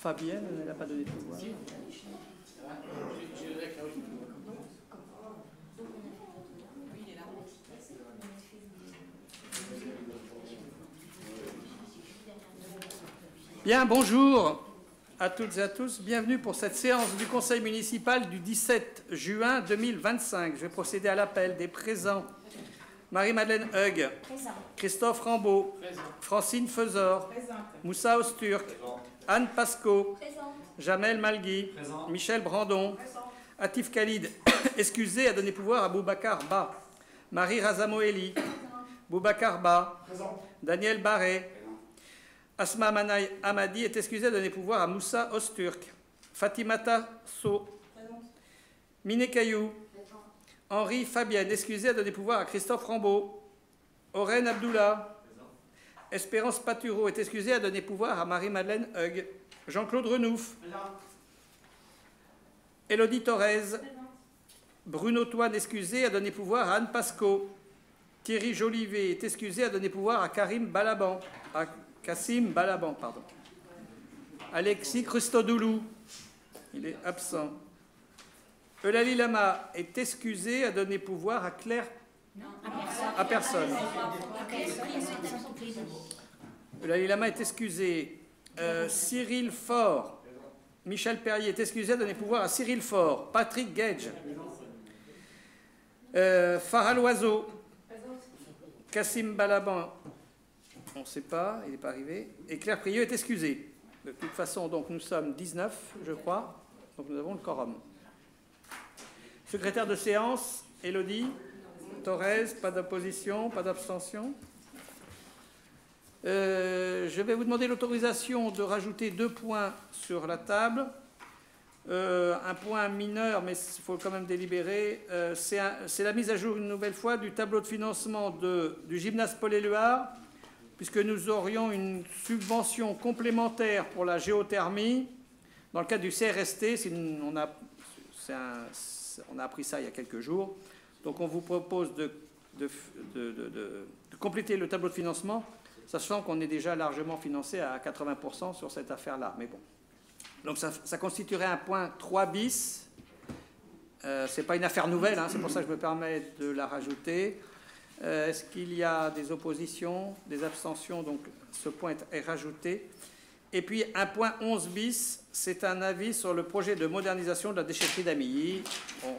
Fabienne, elle n'a pas donné de pouvoir. Bien, bonjour à toutes et à tous. Bienvenue pour cette séance du Conseil municipal du 17 juin 2025. Je vais procéder à l'appel des présents. Marie-Madeleine Hug. Présent. Christophe Rambaud. Présent. Francine Feuzor. Présente. Moussa Osturk. Présent. Anne Pasco. Présente. Jamel Malgui. Présent. Michel Brandon. Présent. Atif Khalid, excusé, a donné pouvoir à Boubacar Ba. Marie Razamoeli. Boubacar Ba. Présent. Daniel Barré. Asma Manaï Amadi est excusé, a donné pouvoir à Moussa Osturk. Fatimata So. Miné Kayou. Henri Fabienne, excusé, a donné pouvoir à Christophe Rambaud. Oren Abdullah. Espérance Patureau est excusé, a donné pouvoir à Marie-Madeleine Hug. Jean-Claude Renouf. Élodie Thorez. Bruno Toine, excusé, a donné pouvoir à Anne Pasco. Thierry Jolivet est excusé, a donné pouvoir à Kassim Balaban, pardon. Alexis Christodoulou, il est absent. Eulalie Lama est excusé, a donné pouvoir à Claire. Non, à personne. Eulalie Lama est excusé. Cyril Faure. Michel Perrier est excusé, a donné pouvoir à Cyril Faure. Patrick Gage. Farah Loiseau. Kassim Balaban. On ne sait pas, il n'est pas arrivé. Et Claire Prieux est excusée. De toute façon, donc, nous sommes 19, je crois. Donc nous avons le quorum. Secrétaire de séance, Élodie Thorez, pas d'opposition, pas d'abstention. Je vais vous demander l'autorisation de rajouter 2 points sur la table. Un point mineur, mais il faut quand même délibérer. C'est la mise à jour une nouvelle fois du tableau de financement du gymnase Paul-Éluard, puisque nous aurions une subvention complémentaire pour la géothermie dans le cadre du CRST. On a appris ça il y a quelques jours. Donc on vous propose de compléter le tableau de financement, sachant qu'on est déjà largement financé à 80% sur cette affaire-là. Mais bon. Donc ça constituerait un point 3 bis. Ce n'est pas une affaire nouvelle, hein, c'est pour ça que je me permets de la rajouter. Est-ce qu'il y a des oppositions, des abstentions? Donc ce point est rajouté. Et puis un point 11 bis, c'est un avis sur le projet de modernisation de la déchetterie d'Amilly. Bon,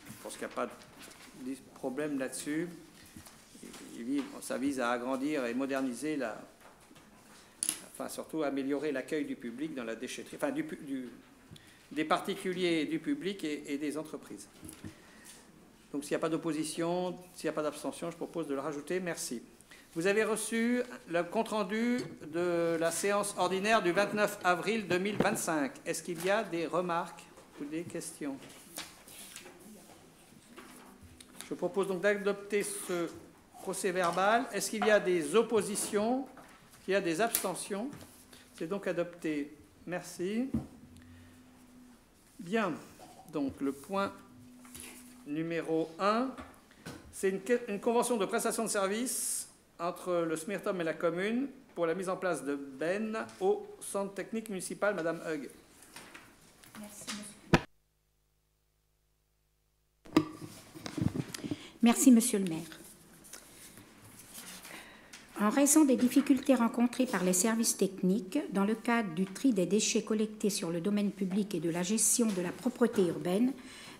je pense qu'il n'y a pas de problème là-dessus. Ça vise à agrandir et moderniser surtout améliorer l'accueil du public dans la déchetterie, enfin des particuliers, du public et des entreprises. Donc s'il n'y a pas d'opposition, s'il n'y a pas d'abstention, je propose de le rajouter. Merci. Vous avez reçu le compte-rendu de la séance ordinaire du 29 avril 2025. Est-ce qu'il y a des remarques ou des questions? Je propose donc d'adopter ce procès-verbal. Est-ce qu'il y a des oppositions? Il y a des abstentions. C'est donc adopté. Merci. Bien. Donc, le point numéro 1, c'est une convention de prestation de services entre le SMIRTOM et la commune pour la mise en place de bennes au centre technique municipal. Madame Hug. Merci, Monsieur le maire. En raison des difficultés rencontrées par les services techniques dans le cadre du tri des déchets collectés sur le domaine public et de la gestion de la propreté urbaine,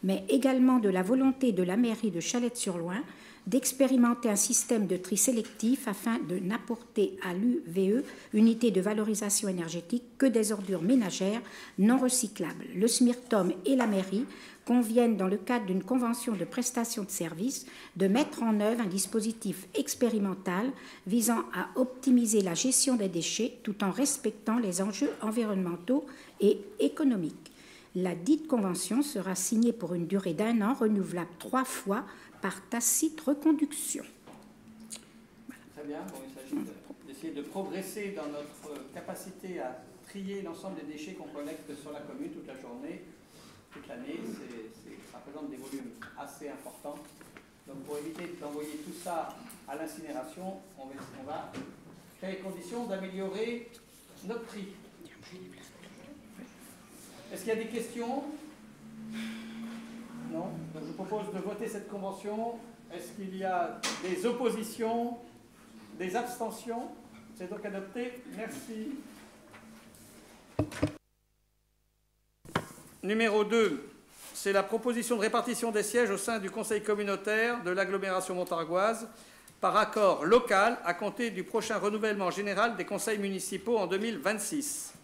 mais également de la volonté de la mairie de Chalette-sur-Loing d'expérimenter un système de tri sélectif afin de n'apporter à l'UVE, unité de valorisation énergétique, que des ordures ménagères non recyclables. Le SMIRTOM et la mairie conviennent, dans le cadre d'une convention de prestation de services, de mettre en œuvre un dispositif expérimental visant à optimiser la gestion des déchets tout en respectant les enjeux environnementaux et économiques. La dite convention sera signée pour une durée d'1 an, renouvelable 3 fois par tacite reconduction. Voilà. Très bien. Bon, il s'agit d'essayer de progresser dans notre capacité à trier l'ensemble des déchets qu'on collecte sur la commune toute la journée. Toute l'année, ça représente des volumes assez importants. Donc pour éviter d'envoyer tout ça à l'incinération, on va créer les conditions d'améliorer notre tri. Est-ce qu'il y a des questions? Non. Donc je propose de voter cette convention. Est-ce qu'il y a des oppositions? Des abstentions? C'est donc adopté. Merci. Numéro 2, c'est la proposition de répartition des sièges au sein du Conseil communautaire de l'agglomération montargoise par accord local à compter du prochain renouvellement général des conseils municipaux en 2026.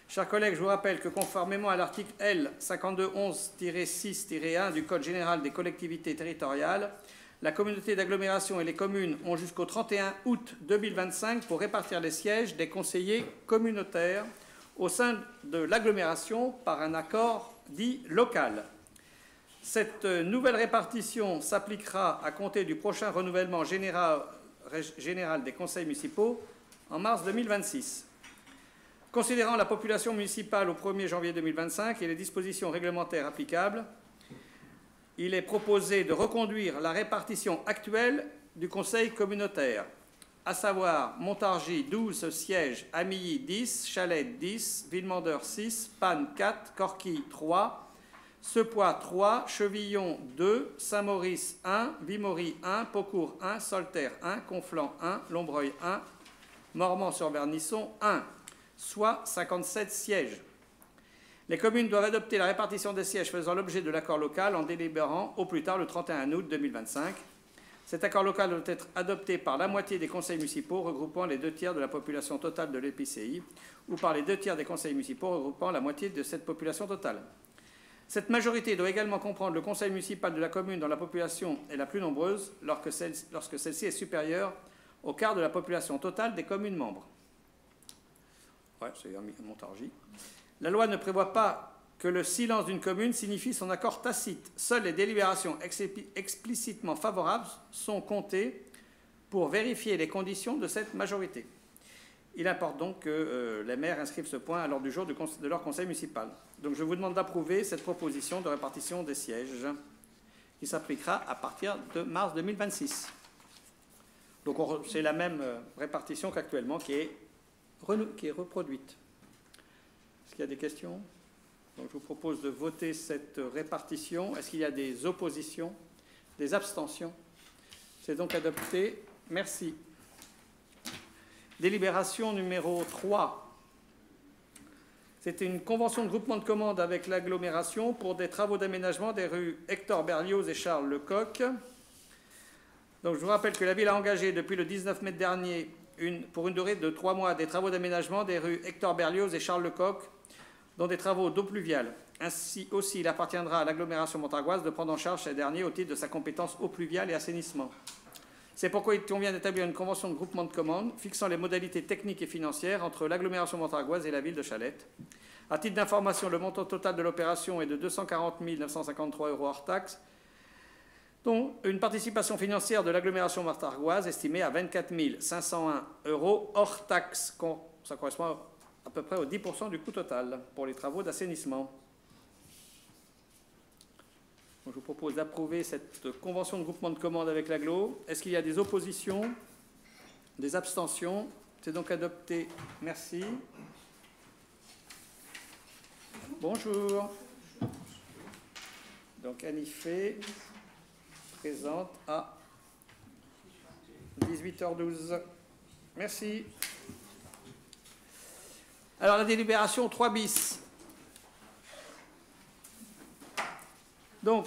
Chers collègues, je vous rappelle que conformément à l'article L. 5211-6-1 du Code général des collectivités territoriales, la communauté d'agglomération et les communes ont jusqu'au 31 août 2025 pour répartir les sièges des conseillers communautaires au sein de l'agglomération par un accord dit local. Cette nouvelle répartition s'appliquera à compter du prochain renouvellement général des conseils municipaux en mars 2026. Considérant la population municipale au 1er janvier 2025 et les dispositions réglementaires applicables, il est proposé de reconduire la répartition actuelle du conseil communautaire, à savoir Montargis 12 sièges, Amilly 10, Chalette 10, Villemandeur 6, Panne 4, Corquille 3, Sepoix 3, Chevillon 2, Saint-Maurice 1, Vimory 1, Paucourt 1, Solterre 1, Conflans 1, Lombreuil 1, Mormant-sur-Vernisson 1, soit 57 sièges. Les communes doivent adopter la répartition des sièges faisant l'objet de l'accord local en délibérant au plus tard le 31 août 2025. Cet accord local doit être adopté par la moitié des conseils municipaux regroupant les 2/3 de la population totale de l'EPCI ou par les 2/3 des conseils municipaux regroupant la moitié de cette population totale. Cette majorité doit également comprendre le conseil municipal de la commune dont la population est la plus nombreuse lorsque celle-ci est supérieure au quart de la population totale des communes membres. Ouais, c'est Montargis. La loi ne prévoit pas que le silence d'une commune signifie son accord tacite. Seules les délibérations explicitement favorables sont comptées pour vérifier les conditions de cette majorité. Il importe donc que les maires inscrivent ce point à l'ordre du jour de leur conseil municipal. Donc je vous demande d'approuver cette proposition de répartition des sièges qui s'appliquera à partir de mars 2026. Donc c'est la même répartition qu'actuellement qui est reproduite. Est-ce qu'il y a des questions? Donc je vous propose de voter cette répartition. Est-ce qu'il y a des oppositions? Des abstentions? C'est donc adopté. Merci. Délibération numéro 3. C'était une convention de groupement de commandes avec l'agglomération pour des travaux d'aménagement des rues Hector Berlioz et Charles Lecoq. Donc je vous rappelle que la ville a engagé depuis le 19 mai dernier, pour une durée de 3 mois, des travaux d'aménagement des rues Hector Berlioz et Charles Lecoq, dont des travaux d'eau pluviale. Ainsi aussi, il appartiendra à l'agglomération montargoise de prendre en charge ces derniers au titre de sa compétence eau pluviale et assainissement. C'est pourquoi il convient d'établir une convention de groupement de commandes fixant les modalités techniques et financières entre l'agglomération montargoise et la ville de Chalette. À titre d'information, le montant total de l'opération est de 240 953 € hors taxes, dont une participation financière de l'agglomération montargoise estimée à 24 501 € hors taxes. Ça correspond à peu près au 10% du coût total pour les travaux d'assainissement. Je vous propose d'approuver cette convention de groupement de commandes avec l'agglo. Est-ce qu'il y a des oppositions? Des abstentions? C'est donc adopté. Merci. Bonjour. Donc Annie Fay, présente à 18h12. Merci. Alors la délibération 3 bis. Donc,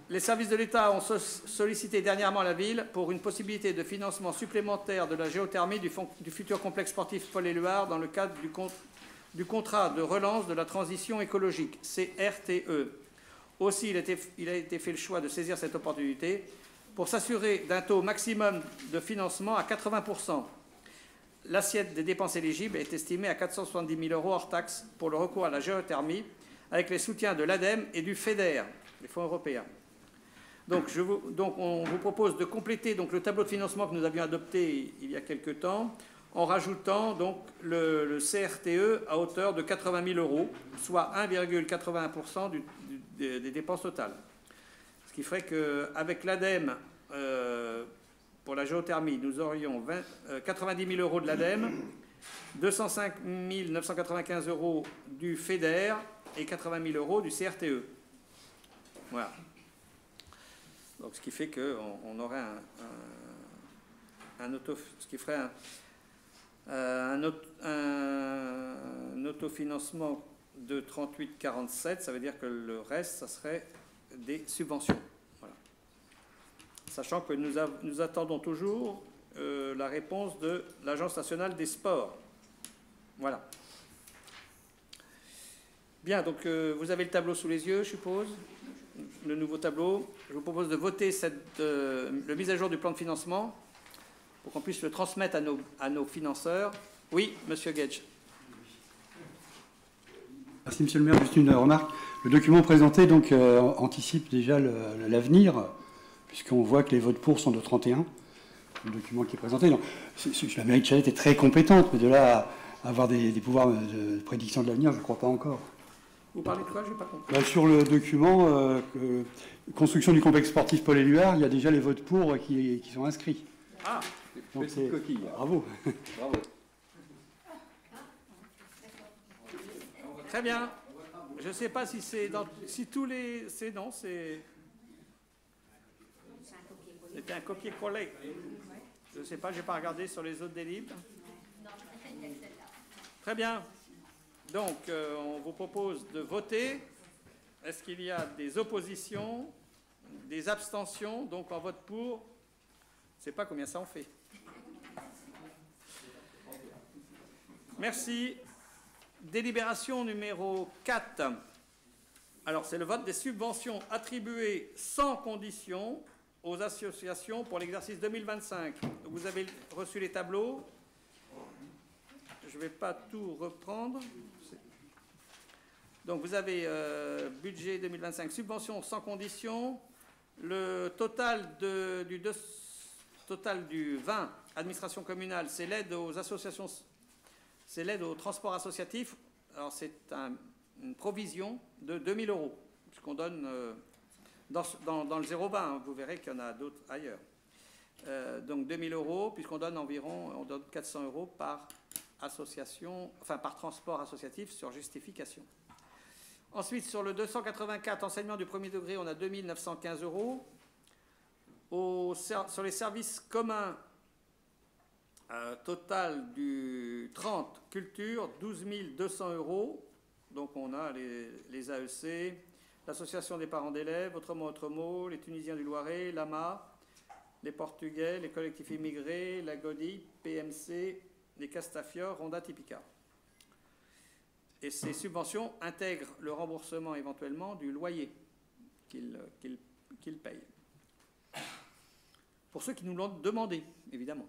les services de l'État ont sollicité dernièrement la ville pour une possibilité de financement supplémentaire de la géothermie du futur complexe sportif Paul-Éluard dans le cadre du contrat de relance de la transition écologique, CRTE. Aussi, il a été fait le choix de saisir cette opportunité pour s'assurer d'un taux maximum de financement à 80%. L'assiette des dépenses éligibles est estimée à 470 000 € hors taxes pour le recours à la géothermie, avec les soutiens de l'ADEME et du FEDER, les fonds européens. Donc, on vous propose de compléter donc, le tableau de financement que nous avions adopté il y a quelque temps, en rajoutant donc, le CRTE à hauteur de 80 000 €, soit 1,81% des dépenses totales. Ce qui ferait qu'avec l'ADEME, pour la géothermie, nous aurions 90 000 euros de l'ADEME, 205 995 euros du FEDER et 80 000 euros du CRTE. Voilà. Donc, ce qui fait qu'on aurait ce qui ferait un autofinancement de 38,47. Ça veut dire que le reste, ça serait des subventions. Voilà. Sachant que nous attendons toujours la réponse de l'Agence nationale des sports. Voilà. Bien, donc vous avez le tableau sous les yeux, je suppose, le nouveau tableau. Je vous propose de voter le mise à jour du plan de financement pour qu'on puisse le transmettre à nos financeurs. Oui, Monsieur Gage. Merci, Monsieur le maire. Juste une remarque. Le document présenté donc, anticipe déjà l'avenir, puisqu'on voit que les votes pour sont de 31. Le document qui est présenté. Donc, la mairie de Chalette est très compétente, mais de là à avoir des pouvoirs de prédiction de l'avenir, je ne crois pas encore. Vous parlez de quoi? Je n'ai pas compris. Sur le document construction du complexe sportif Paul Éluard, il y a déjà les votes pour qui sont inscrits. Ah, donc c'est coquille. Bravo. Bravo. Très bien. Je ne sais pas si c'est dans... Si tous les... C'est non, c'est... C'était un copier-coller. Je ne sais pas, je n'ai pas regardé sur les autres des livres. Très bien. Donc, on vous propose de voter. Est-ce qu'il y a des oppositions, des abstentions? Donc, en vote pour, je ne sais pas combien ça en fait. Merci. Délibération numéro 4. Alors, c'est le vote des subventions attribuées sans condition aux associations pour l'exercice 2025. Vous avez reçu les tableaux. Je ne vais pas tout reprendre. Donc, vous avez budget 2025, subventions sans condition. Le total du 20, administration communale, c'est l'aide aux associations, c'est l'aide au transport associatif. Alors, c'est une provision de 2 000 euros, puisqu'on donne dans le 0,20. Hein, vous verrez qu'il y en a d'autres ailleurs. Donc, 2 000 euros, puisqu'on donne on donne 400 euros par association, enfin par transport associatif sur justification. Ensuite, sur le 284, enseignement du premier degré, on a 2 915 euros. Sur les services communs, total du 30, culture, 12 200 euros. Donc on a les AEC, l'association des parents d'élèves, Autrement, les Tunisiens du Loiret, l'AMA, les Portugais, les collectifs immigrés, la GODI, PMC, les Castafiore, Ronda Typica. Et ces subventions intègrent le remboursement éventuellement du loyer qu'ils payent. Pour ceux qui nous l'ont demandé, évidemment.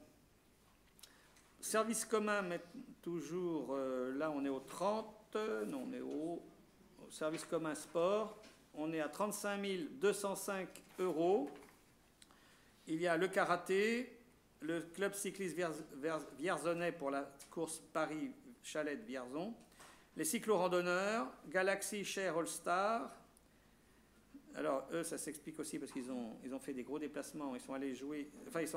Service commun, mais toujours, là on est au 30, non, on est au service commun sport, on est à 35 205 euros. Il y a le karaté, le club cycliste vierzonais pour la course Paris-Chalette-Vierzon, les cyclo-randonneurs, Galaxy Share All-Star. Alors, eux, ça s'explique aussi parce qu'ils ont fait des gros déplacements. Ils sont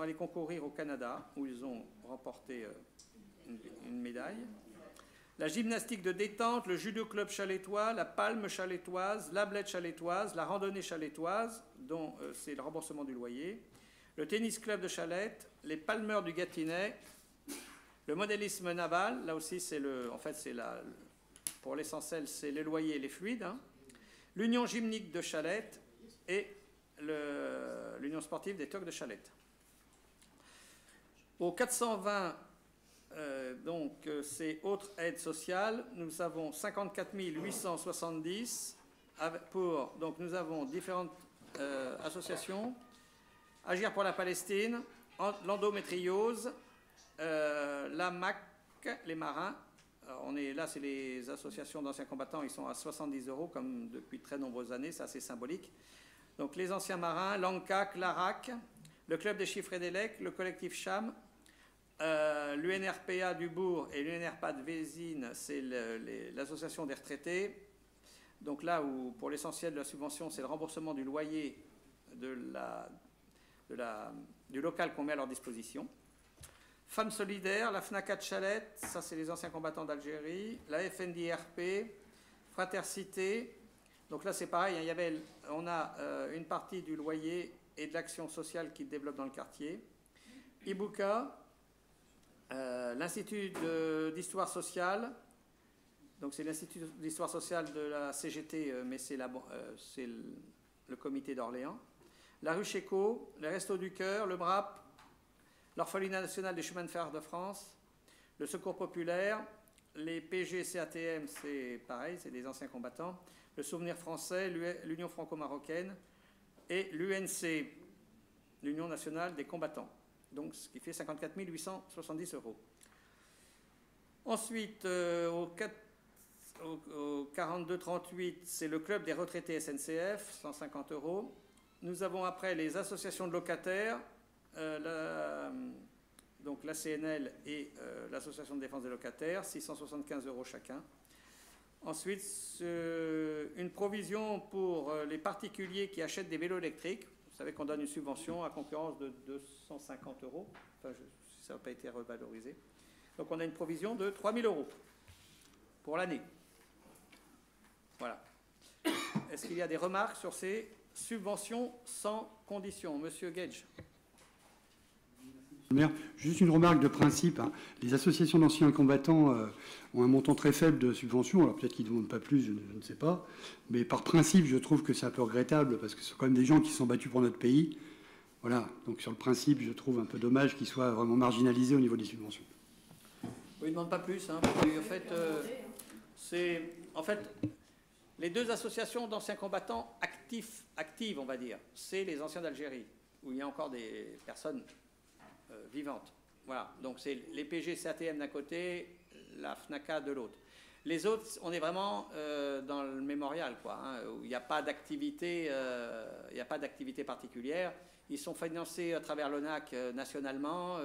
allés concourir au Canada, où ils ont remporté une médaille. La gymnastique de détente, le judo club chalettois, la palme chalettoise, la blette chalettoise, la randonnée chalettoise, dont c'est le remboursement du loyer, le tennis club de Chalette, les palmeurs du Gâtinais, le modélisme naval, là aussi, pour l'essentiel, c'est les loyers et les fluides, hein. L'Union gymnique de Chalette et l'Union sportive des Tocs de Chalette. Au 420, donc c'est autres aides sociales, nous avons 54 870 donc nous avons différentes associations. Agir pour la Palestine, l'endométriose, la MAC, les marins. Alors là, c'est les associations d'anciens combattants, ils sont à 70 euros, comme depuis très nombreuses années, c'est assez symbolique. Donc les anciens marins, l'ANCAC, l'ARAC, le club des chiffres et des lecs, le collectif CHAM, l'UNRPA du Bourg et l'UNRPA de Vézines, c'est l'association des retraités. Donc là où, pour l'essentiel de la subvention, c'est le remboursement du loyer du local qu'on met à leur disposition. Femmes solidaires, la FNACA de Chalette, ça c'est les anciens combattants d'Algérie, la FNDRP, Fratercité. Donc là c'est pareil, on a une partie du loyer et de l'action sociale qui développe dans le quartier. Ibuka, l'Institut d'histoire sociale, donc c'est l'Institut d'histoire sociale de la CGT, mais c'est le comité d'Orléans. La rue Chéco, les Restos du Cœur, le BRAP, l'Orphelinat national des chemins de fer de France, le Secours populaire, les PG-CATM, c'est pareil, c'est des anciens combattants, le Souvenir français, l'Union franco-marocaine et l'UNC, l'Union nationale des combattants. Donc, ce qui fait 54 870 €. Ensuite, au 42-38, c'est le club des retraités SNCF, 150 €. Nous avons après les associations de locataires, donc la CNL et l'association de défense des locataires, 675 € chacun. Ensuite, une provision pour les particuliers qui achètent des vélos électriques. Vous savez qu'on donne une subvention à concurrence de 250 €. Enfin, ça n'a pas été revalorisé. Donc on a une provision de 3 000 € pour l'année. Voilà. Est-ce qu'il y a des remarques sur ces subventions sans condition? Monsieur Gage. Juste une remarque de principe. Les associations d'anciens combattants ont un montant très faible de subventions. Alors peut-être qu'ils ne demandent pas plus, je ne sais pas. Mais par principe, je trouve que c'est un peu regrettable parce que ce sont quand même des gens qui se sont battus pour notre pays. Voilà. Donc sur le principe, je trouve un peu dommage qu'ils soient vraiment marginalisés au niveau des subventions. Oui, ils ne demandent pas plus. Hein, parce en fait, les deux associations d'anciens combattants actives, on va dire, c'est les anciens d'Algérie, où il y a encore des personnes vivantes. Voilà, donc c'est les PG-CATM d'un côté, la FNACA de l'autre. Les autres, on est vraiment dans le mémorial, quoi, hein, où il n'y a pas d'activité, particulière. Ils sont financés à travers l'ONAC nationalement,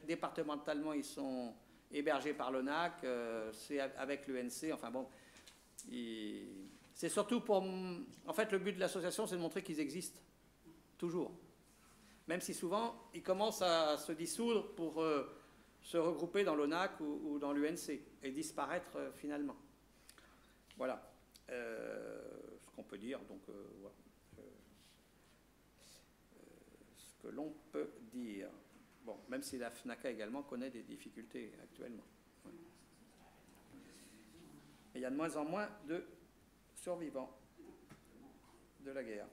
départementalement ils sont hébergés par l'ONAC, c'est avec l'UNC, enfin bon, c'est surtout pour... En fait, le but de l'association, c'est de montrer qu'ils existent, toujours. Même si souvent, ils commencent à se dissoudre pour se regrouper dans l'ONAC ou dans l'UNC et disparaître finalement. Voilà ce qu'on peut dire. Donc, voilà. Ce que l'on peut dire. Bon, même si la FNACA également connaît des difficultés actuellement. Ouais. Et il y a de moins en moins de survivants de la guerre.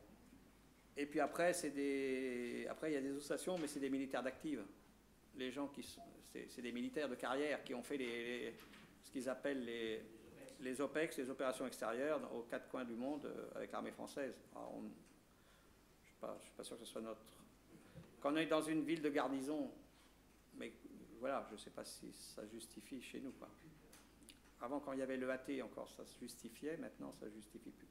Et puis après, il y a des associations, mais c'est des militaires d'active. Les gens c'est des militaires de carrière qui ont fait ce qu'ils appellent les OPEX, les opérations extérieures, aux quatre coins du monde avec l'armée française. Alors, je ne suis pas sûr que ce soit notre... Quand on est dans une ville de garnison, mais voilà, je ne sais pas si ça justifie chez nous, quoi. Avant, quand il y avait le AT encore, ça se justifiait. Maintenant, ça ne justifie plus.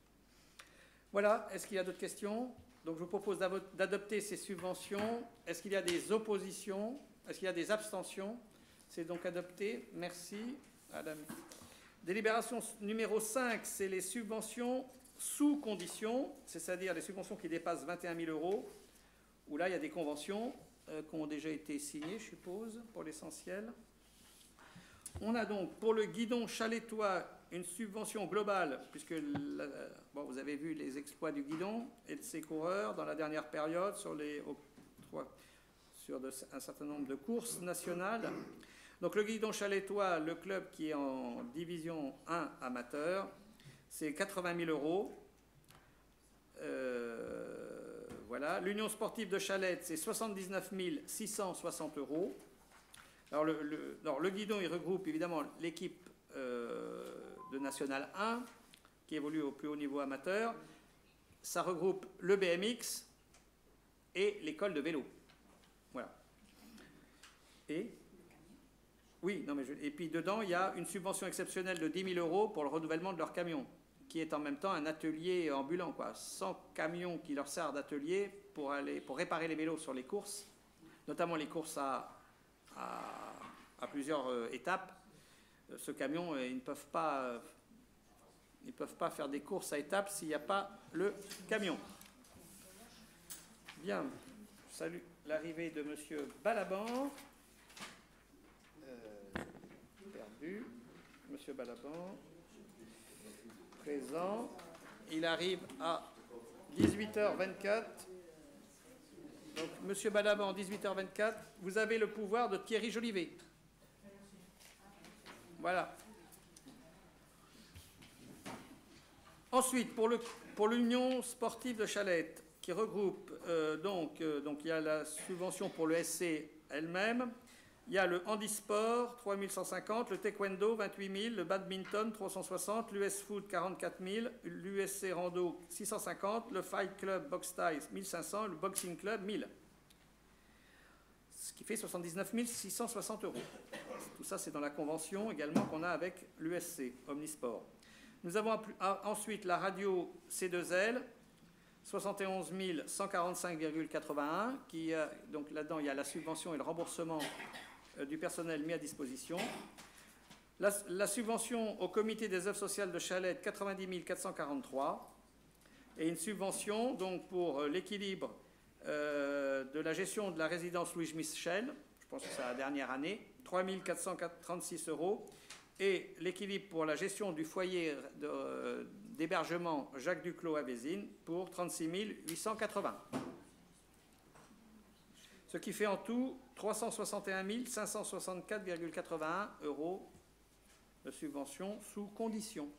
Voilà. Est-ce qu'il y a d'autres questions? Donc, je vous propose d'adopter ces subventions. Est-ce qu'il y a des oppositions? Est-ce qu'il y a des abstentions? C'est donc adopté. Merci. Madame. Délibération numéro 5, c'est les subventions sous conditions, c'est-à-dire les subventions qui dépassent 21 000 €, où là, il y a des conventions qui ont déjà été signées, je suppose, pour l'essentiel. On a donc pour le guidon chalétois une subvention globale, puisque vous avez vu les exploits du guidon et de ses coureurs dans la dernière période sur un certain nombre de courses nationales. Donc le guidon chalétois, le club qui est en division 1 amateur, c'est 80 000 €. Voilà. L'Union sportive de Chalette, c'est 79 660 €. Alors le guidon, il regroupe évidemment l'équipe de National 1, qui évolue au plus haut niveau amateur. Ça regroupe le BMX et l'école de vélo. Voilà. Et puis dedans, il y a une subvention exceptionnelle de 10 000 € pour le renouvellement de leur camion, qui est en même temps un atelier ambulant, quoi. 100 camions qui leur servent d'atelier pour réparer les vélos sur les courses, notamment les courses à plusieurs étapes. Ce camion, ils ne peuvent pas faire des courses à étapes s'il n'y a pas le camion. Bien. salue l'arrivée de M. Balaban. Perdu. M. Balaban, présent. Il arrive à 18h24. Donc, M. Balaban, 18h24, vous avez le pouvoir de Thierry Jolivet. Voilà. Ensuite, pour l'Union sportive de Chalette, qui regroupe, donc il y a la subvention pour le SC elle-même, il y a le handisport, 3 150, le taekwondo, 28 000, le badminton, 360, l'US foot, 44 000, l'USC rando, 650, le fight club box ties, 1500, le boxing club, 1000. Ce qui fait 79 660 €. Tout ça, c'est dans la convention également qu'on a avec l'USC, Omnisport. Nous avons ensuite la radio C2L, 71 145,81, donc là-dedans, il y a la subvention et le remboursement du personnel mis à disposition. La subvention au comité des œuvres sociales de Chalette, 90 443. Et une subvention donc, pour l'équilibre de la gestion de la résidence Louis Michel, je pense que c'est la dernière année, 3 436 €. Et l'équilibre pour la gestion du foyer d'hébergement Jacques Duclos à Vézines pour 36 880. Ce qui fait en tout 361 564,81 € de subvention sous condition.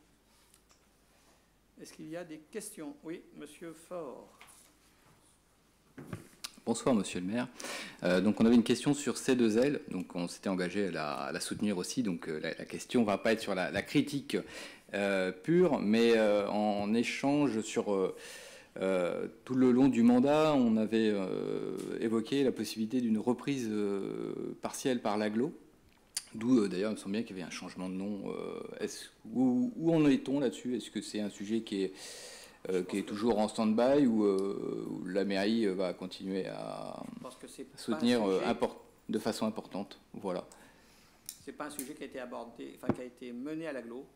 Est-ce qu'il y a des questions? Oui, Monsieur Faure. Bonsoir, Monsieur le maire. Donc, on avait une question sur C2L. Donc, on s'était engagé à la soutenir aussi. Donc, la question ne va pas être sur la critique pure, mais en échange sur tout le long du mandat, on avait évoqué la possibilité d'une reprise partielle par l'aglo. D'où, d'ailleurs, il me semble bien qu'il y avait un changement de nom. Où en est-on là-dessus? Est-ce que c'est un sujet qui est toujours en stand-by ou la mairie va continuer à soutenir de façon importante? Voilà. C'est pas un sujet qui a été abordé, enfin qui a été mené à l'agglo.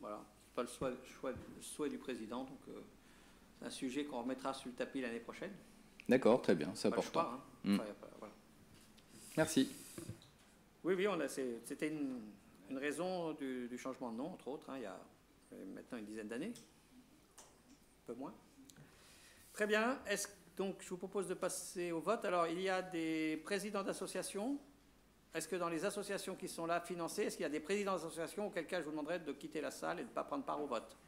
Voilà. C'est pas le souhait du président, donc c'est un sujet qu'on remettra sur le tapis l'année prochaine. D'accord, très bien, c'est important. Choix, hein. Voilà. Merci. Oui, c'était une raison du changement de nom, entre autres, hein, il y a maintenant une dizaine d'années. Un peu moins. Très bien. Donc, je vous propose de passer au vote. Alors, il y a des présidents d'associations. Est-ce que dans les associations qui sont là financées, est-ce qu'il y a des présidents d'associations, auquel cas je vous demanderai de quitter la salle et de ne pas prendre part au vote?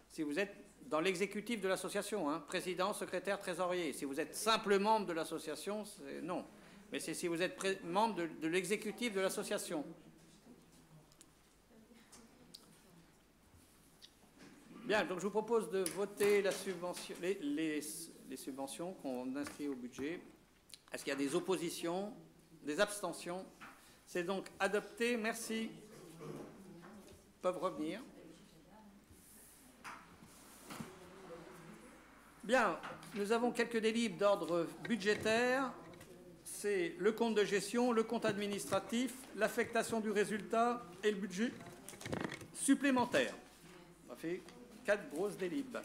Si vous êtes dans l'exécutif de l'association, hein, président, secrétaire, trésorier. Si vous êtes simple membre de l'association, non. Mais c'est si vous êtes membre de l'exécutif de l'association. Bien, donc je vous propose de voter la subvention, les subventions qu'on inscrit au budget. Est-ce qu'il y a des oppositions, des abstentions? C'est donc adopté. Merci. Ils peuvent revenir. Bien, nous avons quelques délibres d'ordre budgétaire. C'est le compte de gestion, le compte administratif, l'affectation du résultat et le budget supplémentaire. Ça fait 4 grosses délibres.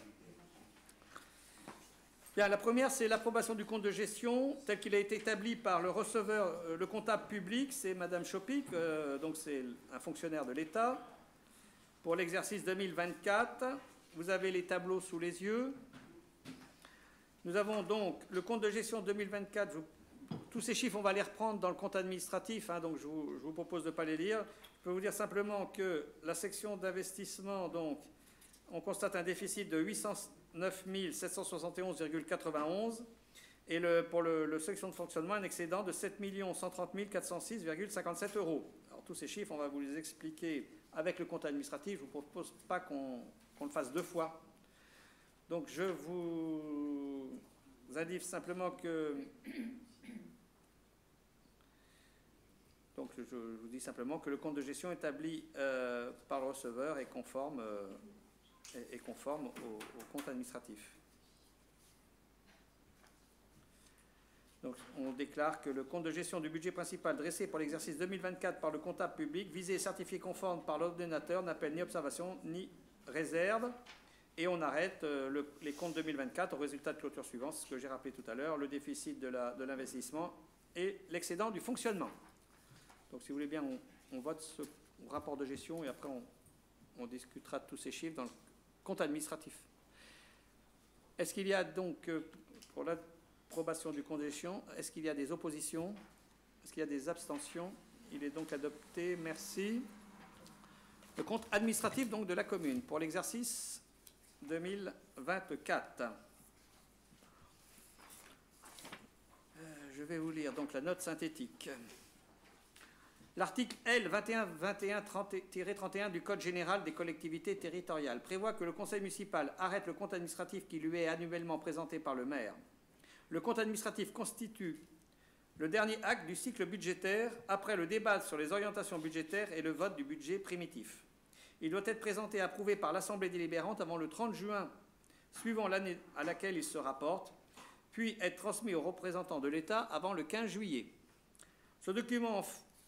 Bien, la première, c'est l'approbation du compte de gestion tel qu'il a été établi par le receveur, le comptable public, c'est Madame Chopic, donc c'est un fonctionnaire de l'État. Pour l'exercice 2024, vous avez les tableaux sous les yeux. Nous avons donc le compte de gestion 2024. Tous ces chiffres, on va les reprendre dans le compte administratif, hein, donc je vous propose de ne pas les lire. Je peux vous dire simplement que la section d'investissement, donc, on constate un déficit de 809 771,91 et pour le section de fonctionnement, un excédent de 7 130 406,57 €. Alors tous ces chiffres, on va vous les expliquer avec le compte administratif. Je ne vous propose pas qu'on le fasse 2 fois. Donc je vous indique simplement que... Donc je vous dis simplement que le compte de gestion établi par le receveur est conforme au compte administratif. Donc on déclare que le compte de gestion du budget principal dressé pour l'exercice 2024 par le comptable public, visé et certifié conforme par l'ordonnateur, n'appelle ni observation ni réserve. Et on arrête les comptes 2024 au résultat de clôture suivant, c'est ce que j'ai rappelé tout à l'heure, le déficit de l'investissement et l'excédent du fonctionnement. Donc si vous voulez bien, on vote ce rapport de gestion et après on discutera de tous ces chiffres dans le compte administratif. Est-ce qu'il y a donc, pour l'approbation du compte de gestion, est-ce qu'il y a des oppositions? Est-ce qu'il y a des abstentions? Il est donc adopté. Merci. Le compte administratif donc de la commune pour l'exercice 2024. Je vais vous lire donc la note synthétique. L'article L 2121-31 du Code général des collectivités territoriales prévoit que le conseil municipal arrête le compte administratif qui lui est annuellement présenté par le maire. Le compte administratif constitue le dernier acte du cycle budgétaire après le débat sur les orientations budgétaires et le vote du budget primitif. Il doit être présenté et approuvé par l'Assemblée délibérante avant le 30 juin suivant l'année à laquelle il se rapporte, puis être transmis aux représentants de l'État avant le 15 juillet. Ce document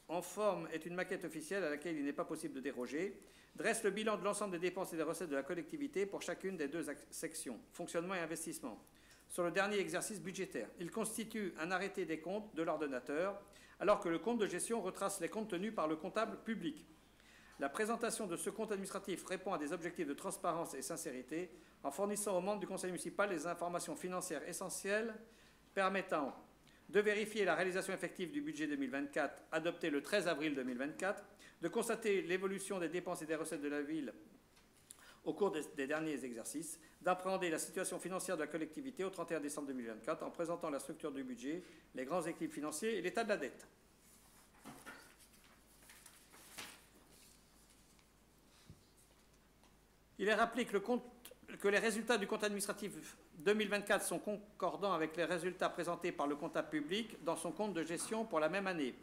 en forme est une maquette officielle à laquelle il n'est pas possible de déroger, dresse le bilan de l'ensemble des dépenses et des recettes de la collectivité pour chacune des deux sections, fonctionnement et investissement, sur le dernier exercice budgétaire. Il constitue un arrêté des comptes de l'ordonnateur, alors que le compte de gestion retrace les comptes tenus par le comptable public. La présentation de ce compte administratif répond à des objectifs de transparence et sincérité en fournissant aux membres du conseil municipal les informations financières essentielles permettant de vérifier la réalisation effective du budget 2024 adopté le 13 avril 2024, de constater l'évolution des dépenses et des recettes de la ville au cours des derniers exercices, d'appréhender la situation financière de la collectivité au 31 décembre 2024 en présentant la structure du budget, les grands équilibres financiers et l'état de la dette. Il est rappelé que les résultats du compte administratif 2024 sont concordants avec les résultats présentés par le comptable public dans son compte de gestion pour la même année.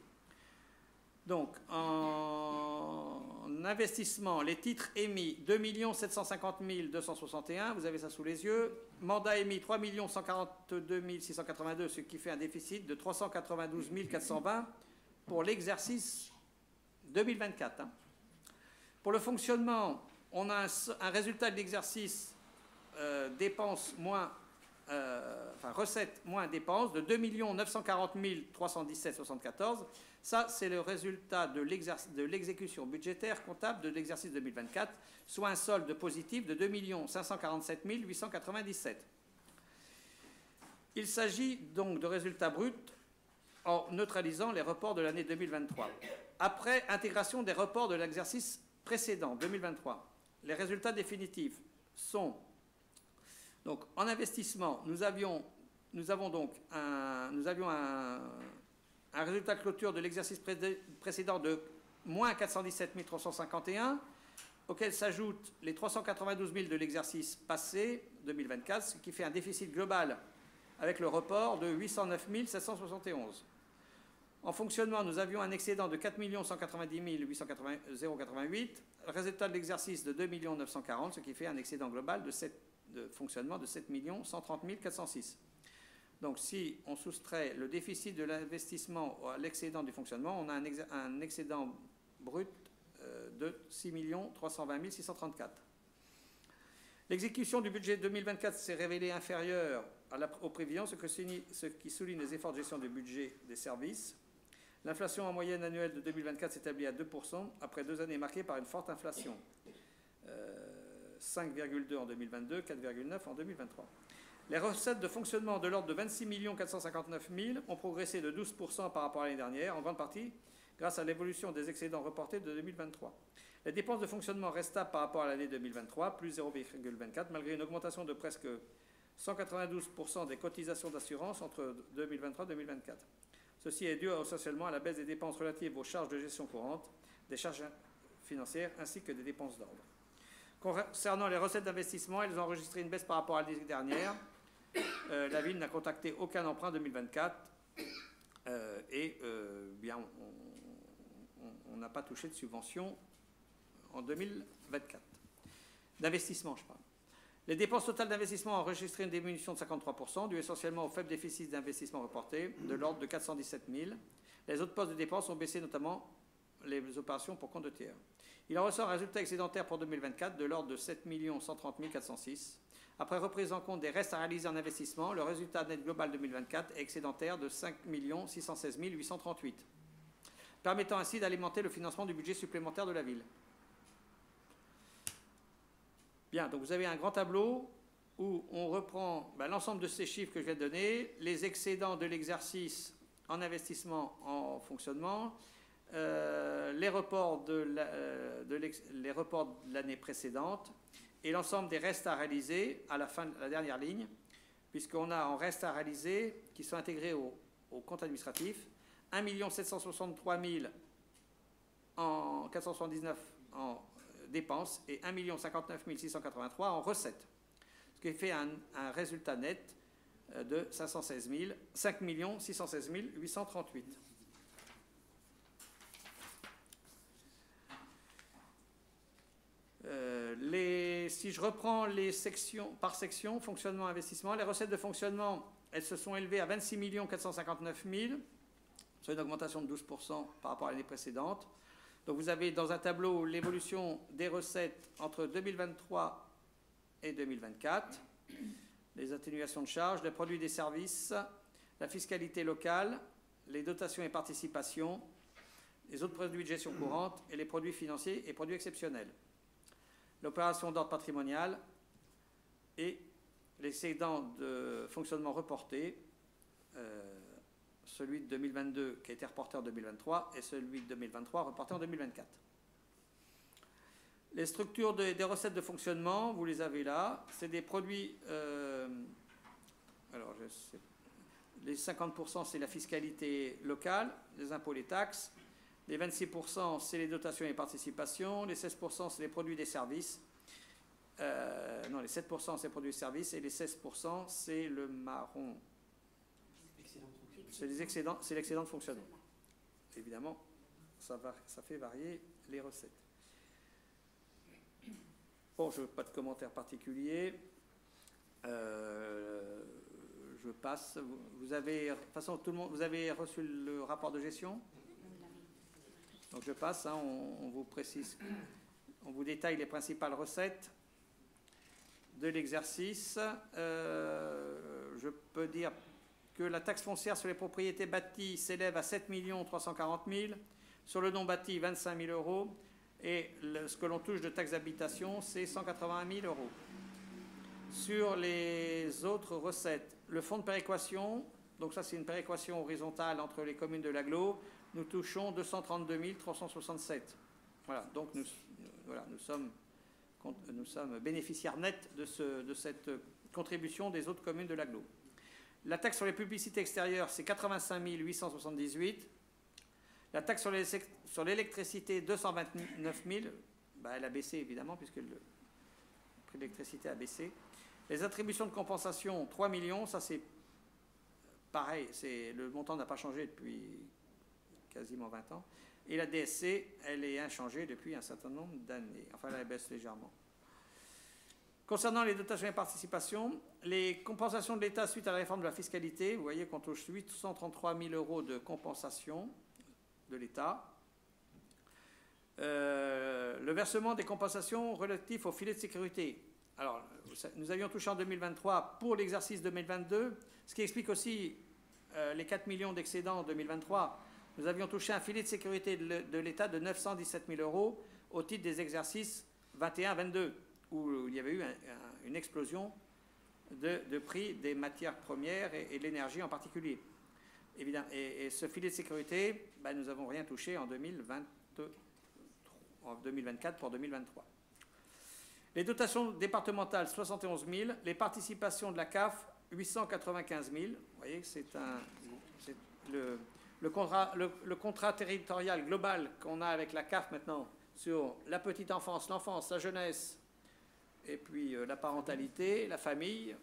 Donc, en investissement, les titres émis 2 750 261, vous avez ça sous les yeux. Mandat émis 3 142 682, ce qui fait un déficit de 392 420 pour l'exercice 2024. Pour le fonctionnement, on a un résultat de l'exercice recettes moins dépenses de 2 940 317,74. Ça, c'est le résultat de l'exécution budgétaire comptable de l'exercice 2024, soit un solde positif de 2 547 897. Il s'agit donc de résultats bruts en neutralisant les reports de l'année 2023. Après intégration des reports de l'exercice précédent, 2023, les résultats définitifs sont donc en investissement. Nous avions un résultat de clôture de l'exercice précédent de moins 417 351, auquel s'ajoutent les 392 000 de l'exercice passé, 2024, ce qui fait un déficit global avec le report de 809 771. En fonctionnement, nous avions un excédent de 4 190 088, résultat de l'exercice de 2 940, ce qui fait un excédent global de fonctionnement de 7 130 406. Donc si on soustrait le déficit de l'investissement à l'excédent du fonctionnement, on a un excédent brut de 6 320 634. L'exécution du budget 2024 s'est révélée inférieure aux prévisions, ce qui souligne les efforts de gestion du budget des services. L'inflation en moyenne annuelle de 2024 s'établit à 2%, après 2 années marquées par une forte inflation. 5,2 en 2022, 4,9 en 2023. Les recettes de fonctionnement de l'ordre de 26 459 000 ont progressé de 12% par rapport à l'année dernière, en grande partie grâce à l'évolution des excédents reportés de 2023. Les dépenses de fonctionnement restent stables par rapport à l'année 2023, plus 0,24, malgré une augmentation de presque 192% des cotisations d'assurance entre 2023 et 2024. Ceci est dû essentiellement à la baisse des dépenses relatives aux charges de gestion courante, des charges financières ainsi que des dépenses d'ordre. Concernant les recettes d'investissement, elles ont enregistré une baisse par rapport à l'année dernière. La ville n'a contacté aucun emprunt 2024 on n'a pas touché de subvention en 2024. D'investissement, je parle. Les dépenses totales d'investissement ont enregistré une diminution de 53%, due essentiellement au faible déficit d'investissement reporté, de l'ordre de 417 000. Les autres postes de dépenses ont baissé, notamment les opérations pour compte de tiers. Il en ressort un résultat excédentaire pour 2024 de l'ordre de 7 130 406. Après reprise en compte des restes à réaliser en investissement, le résultat net global 2024 est excédentaire de 5 616 838, permettant ainsi d'alimenter le financement du budget supplémentaire de la ville. Bien, donc vous avez un grand tableau où on reprend l'ensemble de ces chiffres que je viens de donner, les excédents de l'exercice en investissement, en fonctionnement, les reports de l'année précédente et l'ensemble des restes à réaliser à la fin de la dernière ligne, puisqu'on a en restes à réaliser qui sont intégrés au compte administratif 1 763 000 en 479 en dépenses et 1 059 683 en recettes, ce qui fait un résultat net de 5 616 838. Si je reprends les sections par section, fonctionnement, investissement, les recettes de fonctionnement, elles se sont élevées à 26 459 000, soit une augmentation de 12% par rapport à l'année précédente. Donc vous avez dans un tableau l'évolution des recettes entre 2023 et 2024, les atténuations de charges, les produits des services, la fiscalité locale, les dotations et participations, les autres produits de gestion courante et les produits financiers et produits exceptionnels. L'opération d'ordre patrimonial et l'excédent de fonctionnement reporté, celui de 2022 qui a été reporté en 2023 et celui de 2023 reporté en 2024. Les structures des recettes de fonctionnement, vous les avez là. C'est des produits... alors, les 50%, c'est la fiscalité locale, les impôts, les taxes. Les 26%, c'est les dotations et les participations. Les 16%, c'est les produits des services. Non, les 7%, c'est les produits des services. Et les 16%, c'est le marron. C'est l'excédent de fonctionnement. Évidemment, ça fait varier les recettes. Bon, je n'ai pas de commentaires particuliers. Je passe. Vous avez, de toute façon, tout le monde, vous avez reçu le rapport de gestion ? Donc je passe, on vous précise, on vous détaille les principales recettes de l'exercice. Je peux dire que la taxe foncière sur les propriétés bâties s'élève à 7 340 000, sur le non bâti 25 000 euros, et ce que l'on touche de taxe d'habitation, c'est 181 000 euros. Sur les autres recettes, le fonds de péréquation, donc ça c'est une péréquation horizontale entre les communes de l'agglo, nous touchons 232 367. Voilà, donc nous sommes bénéficiaires nets de cette contribution des autres communes de l'agglo. La taxe sur les publicités extérieures, c'est 85 878. La taxe sur l'électricité, 229 000. Elle a baissé évidemment puisque le prix de l'électricité a baissé. Les attributions de compensation, 3 millions, ça c'est pareil, le montant n'a pas changé depuis quasiment 20 ans. Et la DSC, elle est inchangée depuis un certain nombre d'années. Enfin, elle baisse légèrement. Concernant les dotations et participations, les compensations de l'État suite à la réforme de la fiscalité, vous voyez qu'on touche 833 000 euros de compensation de l'État. Le versement des compensations relatifs au filet de sécurité. Alors, nous avions touché en 2023 pour l'exercice 2022, ce qui explique aussi les 4 millions d'excédents en 2023. Nous avions touché un filet de sécurité de l'État de 917 000 euros au titre des exercices 21-22, où il y avait eu une explosion de prix des matières premières et de l'énergie en particulier. Évidemment. Et ce filet de sécurité, nous n'avons rien touché en 2024 pour 2023. Les dotations départementales, 71 000. Les participations de la CAF, 895 000. Vous voyez, c'est le contrat territorial global qu'on a avec la CAF maintenant sur la petite enfance, l'enfance, la jeunesse, et puis la parentalité, la famille,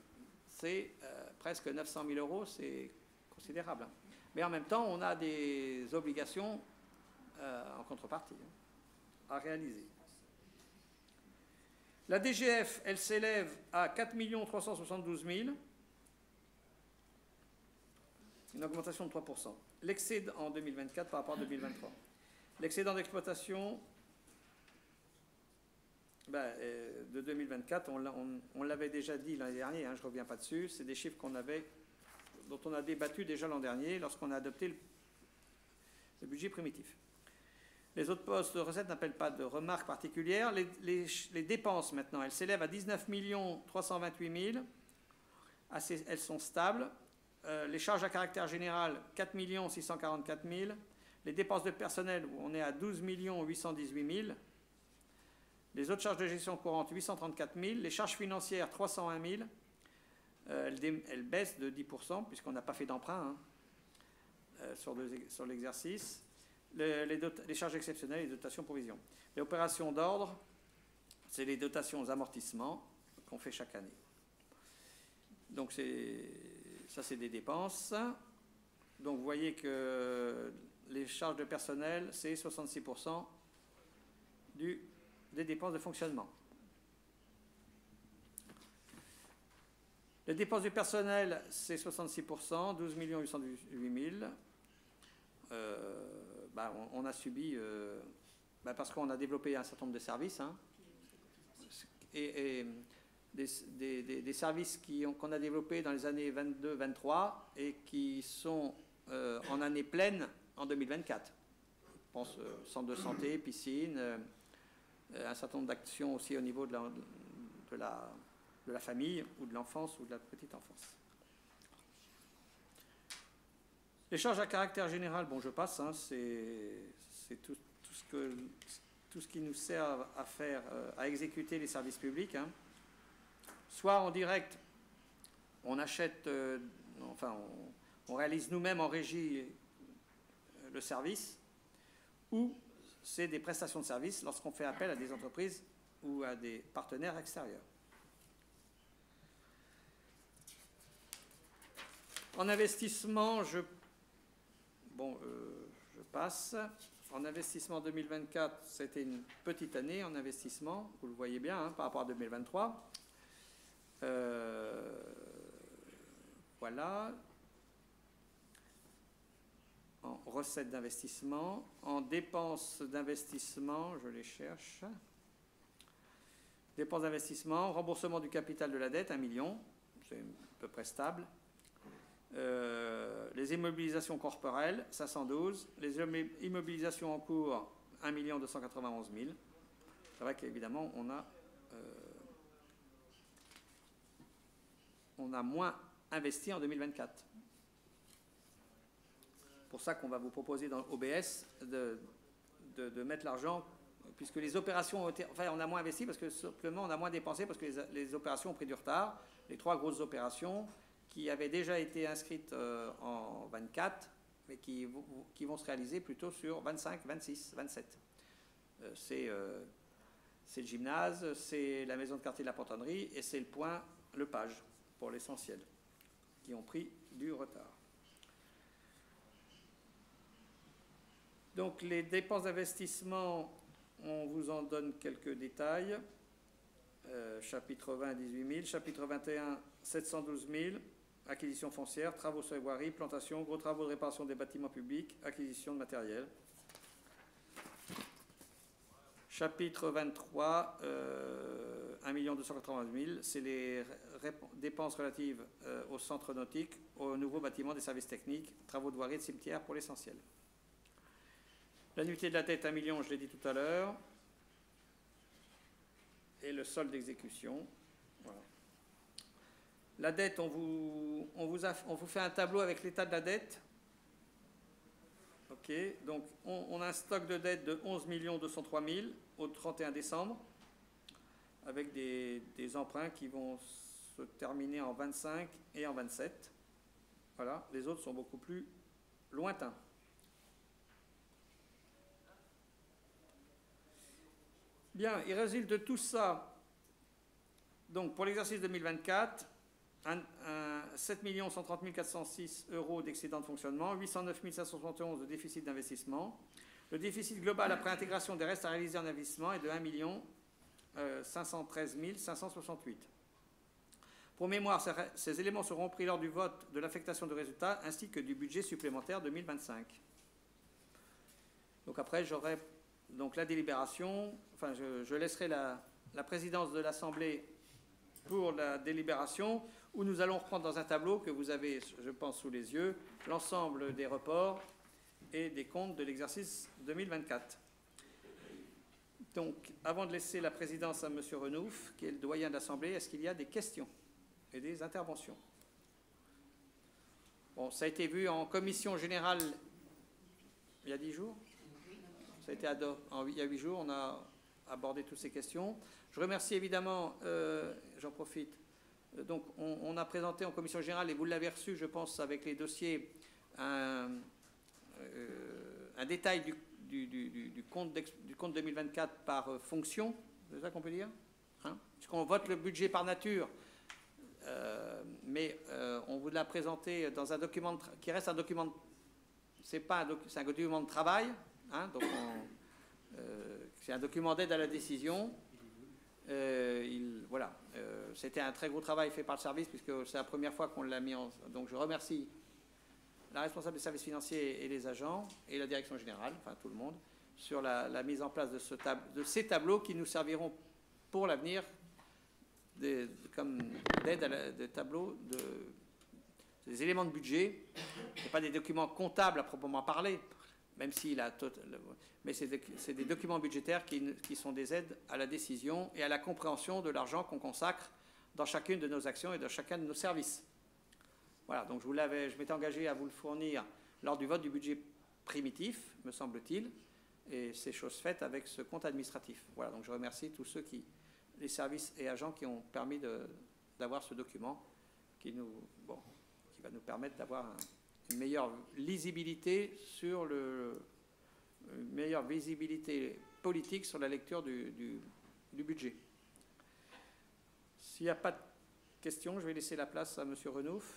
c'est presque 900 000 euros, c'est considérable. Mais en même temps, on a des obligations en contrepartie à réaliser. La DGF, elle s'élève à 4 372 000, une augmentation de 3%. L'excédent en 2024 par rapport à 2023. L'excédent d'exploitation, de 2024, on l'avait déjà dit l'année dernière, hein, je ne reviens pas dessus, c'est des chiffres dont on a débattu déjà l'an dernier lorsqu'on a adopté le budget primitif. Les autres postes de recettes n'appellent pas de remarques particulières. Les dépenses, maintenant, elles s'élèvent à 19 328 000. Elles sont stables. Les charges à caractère général, 4 644 000. Les dépenses de personnel, on est à 12 818 000. Les autres charges de gestion courante, 834 000. Les charges financières, 301 000. Elles baissent de 10%, puisqu'on n'a pas fait d'emprunt sur l'exercice. Les charges exceptionnelles et les dotations provisions. Les opérations d'ordre, c'est les dotations aux amortissements qu'on fait chaque année. Donc ça, c'est des dépenses. Donc vous voyez que les charges de personnel, c'est 66% des dépenses de fonctionnement. Les dépenses du personnel, c'est 66%, 12 818 000. On a subi, parce qu'on a développé un certain nombre de services, hein, et des services qu'on a développés dans les années 22-23 et qui sont en année pleine en 2024. Je pense centre de santé, piscine, un certain nombre d'actions aussi au niveau de la famille ou de l'enfance ou de la petite enfance. Les charges à caractère général, bon, je passe, hein, c'est tout ce qui nous sert à exécuter les services publics. Hein. Soit en direct, on achète, on réalise nous-mêmes en régie le service, ou c'est des prestations de services lorsqu'on fait appel à des entreprises ou à des partenaires extérieurs. En investissement, je passe. En investissement 2024, c'était une petite année en investissement, vous le voyez bien, hein, par rapport à 2023. Voilà. En recettes d'investissement. En dépenses d'investissement, je les cherche. Dépenses d'investissement, remboursement du capital de la dette, 1 million, c'est à peu près stable. Les immobilisations corporelles, 512. Les immobilisations en cours, 1 291 000. C'est vrai qu'évidemment, on a moins investi en 2024. C'est pour ça qu'on va vous proposer dans OBS de mettre l'argent, puisque les opérations ont été... Enfin, on a moins investi parce que simplement on a moins dépensé parce que les opérations ont pris du retard. Les 3 grosses opérations qui avaient déjà été inscrites en 24, mais qui vont se réaliser plutôt sur 25, 26, 27. C'est le gymnase, c'est la maison de quartier de la Pontonnerie et c'est le Page, pour l'essentiel, qui ont pris du retard. Donc les dépenses d'investissement, on vous en donne quelques détails. Chapitre 20, 18 000. Chapitre 21, 712 000. Acquisition foncière, travaux sur les voiries, plantation, gros travaux de réparation des bâtiments publics, acquisition de matériel. Chapitre 23, 1 280 000, c'est les dépenses relatives au centre nautique, au nouveau bâtiment des services techniques, travaux de voirie et de cimetière pour l'essentiel. L'annuité de la dette, 1 million, je l'ai dit tout à l'heure. Et le solde d'exécution. Voilà. La dette, on vous fait un tableau avec l'état de la dette. OK, donc on a un stock de dette de 11 203 000 au 31 décembre, avec des emprunts qui vont se terminer en 25 et en 27. Voilà, les autres sont beaucoup plus lointains. Bien, il résulte de tout ça, donc pour l'exercice 2024, 7 130 406 € d'excédent de fonctionnement, 809 571 de déficit d'investissement. Le déficit global après intégration des restes à réaliser en investissement est de 1 513 568. Pour mémoire, ces éléments seront pris lors du vote de l'affectation de résultats ainsi que du budget supplémentaire 2025. Donc après, j'aurai donc la délibération, enfin je laisserai la présidence de l'Assemblée pour la délibération, où nous allons reprendre dans un tableau que vous avez, je pense, sous les yeux, l'ensemble des reports et des comptes de l'exercice 2024. Donc, avant de laisser la présidence à M. Renouf, qui est le doyen de l'Assemblée, est-ce qu'il y a des questions et des interventions? Bon, ça a été vu en commission générale il y a 10 jours. Ça a été il y a 8 jours, on a abordé toutes ces questions. Je remercie évidemment, j'en profite, donc on a présenté en commission générale, et vous l'avez reçu, je pense, avec les dossiers, un détail du compte 2024 par fonction, c'est ça qu'on peut dire, hein, puisqu'on vote le budget par nature, mais on vous l'a présenté dans un document qui reste un document, c'est un document de travail, hein, donc c'est un document d'aide à la décision. Voilà, c'était un très gros travail fait par le service, puisque c'est la première fois qu'on l'a mis en... Donc je remercie la responsable des services financiers et les agents, et la direction générale, enfin tout le monde, sur la mise en place de ces tableaux qui nous serviront pour l'avenir comme d'aide à des tableaux, des éléments de budget. Ce n'est pas des documents comptables à proprement parler, même si mais c'est des documents budgétaires qui sont des aides à la décision et à la compréhension de l'argent qu'on consacre dans chacune de nos actions et dans chacun de nos services. Voilà, donc je m'étais engagé à vous le fournir lors du vote du budget primitif, me semble-t-il, et c'est chose faite avec ce compte administratif. Voilà, donc je remercie tous les services et agents qui ont permis d'avoir ce document qui va nous permettre d'avoir une meilleure lisibilité une meilleure visibilité politique sur la lecture du budget. S'il n'y a pas de questions, je vais laisser la place à M. Renouf.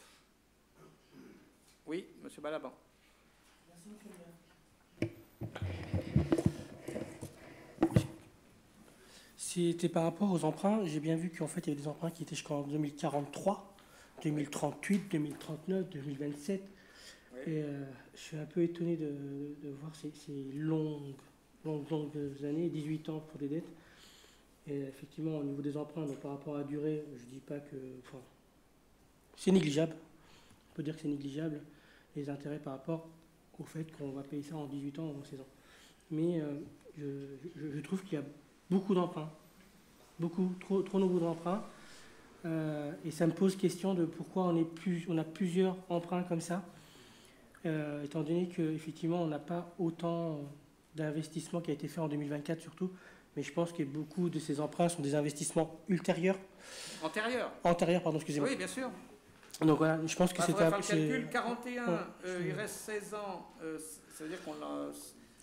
Oui, M. Balaban. Merci, M. le maire. C'était par rapport aux emprunts. J'ai bien vu qu'en fait, il y avait des emprunts qui étaient jusqu'en 2043, 2038, 2039, 2027. Oui. Et je suis un peu étonné de voir ces longues années, 18 ans pour des dettes. Et effectivement, au niveau des emprunts, donc par rapport à la durée, je ne dis pas que... Enfin, c'est négligeable. On peut dire que c'est négligeable, les intérêts par rapport au fait qu'on va payer ça en 18 ans ou en 16 ans. Mais je trouve qu'il y a beaucoup d'emprunts. Trop nombreux d'emprunts. Et ça me pose question de pourquoi on a plusieurs emprunts comme ça, étant donné qu'effectivement, on n'a pas autant d'investissements qui a été fait en 2024 surtout. Mais je pense que beaucoup de ces emprunts sont des investissements ultérieurs. Antérieurs, pardon, excusez-moi. Oui, bien sûr. Donc voilà, je pense que c'est un... faire le calcul, 41, il reste 16 ans, ça veut dire qu'on a...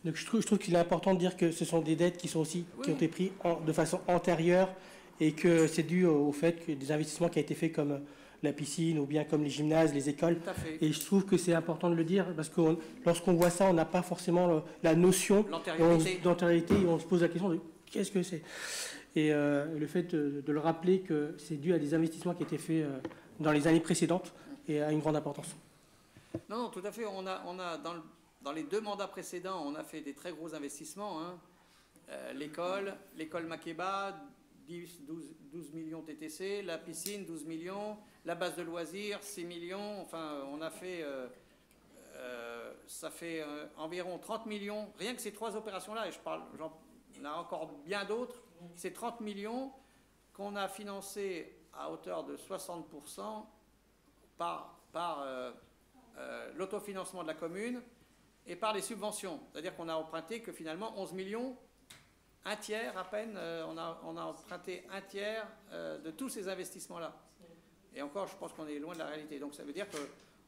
Donc je trouve qu'il est important de dire que ce sont des dettes qui sont aussi, qui ont été prises de façon antérieure et que c'est dû au fait que des investissements qui ont été faits comme la piscine ou bien comme les gymnases, les écoles. Tout à fait. Et je trouve que c'est important de le dire parce que lorsqu'on voit ça, on n'a pas forcément la notion d'antériorité et on se pose la question de qu'est-ce que c'est. Et le fait de le rappeler que c'est dû à des investissements qui étaient faits dans les années précédentes et a une grande importance. Non, tout à fait. On a dans les 2 mandats précédents, on a fait des très gros investissements. Hein. L'école Makeba, 12 millions TTC, la piscine, 12 millions, la base de loisirs, 6 millions. Enfin, on a fait... ça fait environ 30 millions. Rien que ces 3 opérations-là, et on a encore bien d'autres. C'est 30 millions qu'on a financés à hauteur de 60% par l'autofinancement de la commune et par les subventions. C'est-à-dire qu'on a emprunté que finalement 11 millions, un tiers à peine, on a emprunté un tiers de tous ces investissements-là. Et encore, je pense qu'on est loin de la réalité. Donc ça veut dire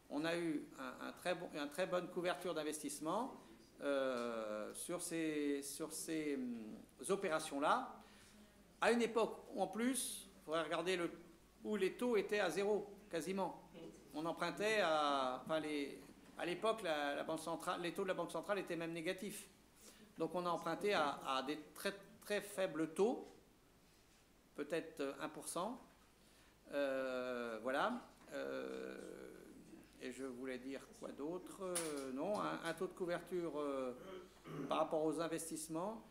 qu'on a eu une très bonne couverture d'investissement sur ces opérations-là. À une époque où, en plus, il faudrait regarder où les taux étaient à zéro, quasiment. On empruntait à l'époque, les taux de la Banque centrale étaient même négatifs. Donc on a emprunté à des très, très faibles taux, peut-être 1%. Voilà. Et je voulais dire quoi d'autre? Non, un taux de couverture par rapport aux investissements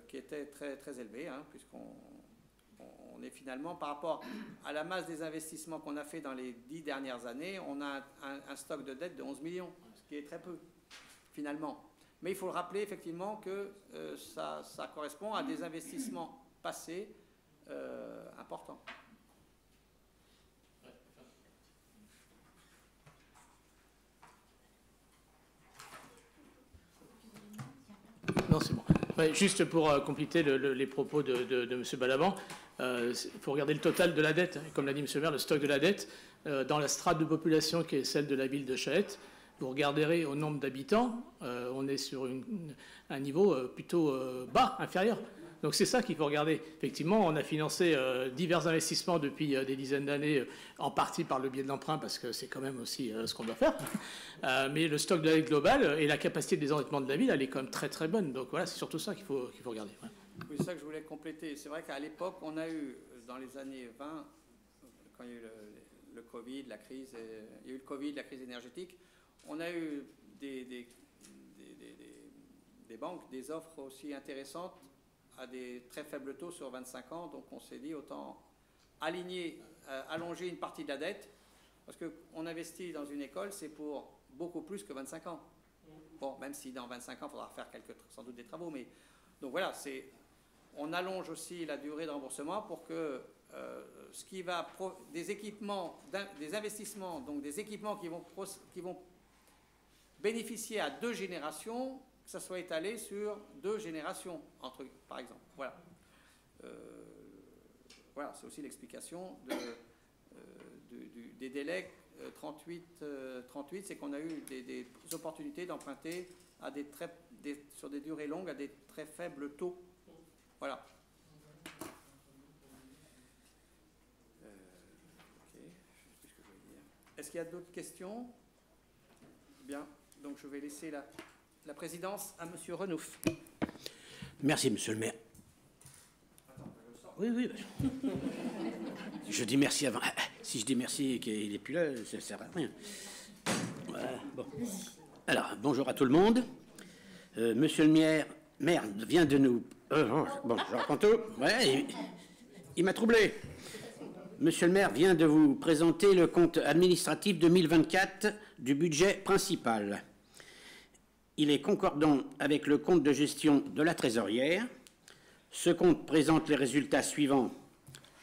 qui était très, très élevé, hein, puisqu'on est finalement, par rapport à la masse des investissements qu'on a fait dans les 10 dernières années, on a un stock de dette de 11 millions, ce qui est très peu, finalement. Mais il faut le rappeler, effectivement, que ça correspond à des investissements passés importants. Non, c'est bon. Ouais, juste pour compléter les propos de M. Balaban, il faut regarder le total de la dette. Comme l'a dit M. le maire, le stock de la dette, dans la strate de population qui est celle de la ville de Chaët, vous regarderez au nombre d'habitants, on est sur un niveau plutôt bas, inférieur. Donc c'est ça qu'il faut regarder. Effectivement, on a financé divers investissements depuis des dizaines d'années, en partie par le biais de l'emprunt, parce que c'est quand même aussi ce qu'on doit faire. Mais le stock de la dette globale et la capacité de désendettement de la ville, elle est quand même très très bonne. Donc voilà, c'est surtout ça qu'il faut regarder. Ouais. Oui, c'est ça que je voulais compléter. C'est vrai qu'à l'époque, on a eu, dans les années 20, quand il y a eu le Covid, la crise, il y a eu le Covid, la crise énergétique, on a eu des banques, des offres aussi intéressantes à des très faibles taux sur 25 ans. Donc on s'est dit autant allonger une partie de la dette, parce qu'on investit dans une école, c'est pour beaucoup plus que 25 ans. Bon, même si dans 25 ans, il faudra faire sans doute des travaux. Mais donc voilà, on allonge aussi la durée de remboursement pour que ce qui va des équipements, des investissements, donc des équipements qui vont bénéficier à 2 générations, que ça soit étalé sur 2 générations, par exemple. Voilà. Voilà, c'est aussi l'explication des délais 38, c'est qu'on a eu des opportunités d'emprunter sur des durées longues à des très faibles taux. Voilà. Est-ce qu'il y a d'autres questions? Bien, donc je vais laisser la présidence à M. Renouf. Merci, monsieur le maire. Oui. Je dis merci avant. Si je dis merci et qu'il n'est plus là, ça ne sert à rien. Voilà, bon. Alors, bonjour à tout le monde. Monsieur le maire vient de nous... bon, je reprends tout. Ouais, il m'a troublé. Monsieur le maire vient de vous présenter le compte administratif 2024 du budget principal. Il est concordant avec le compte de gestion de la trésorière. Ce compte présente les résultats suivants.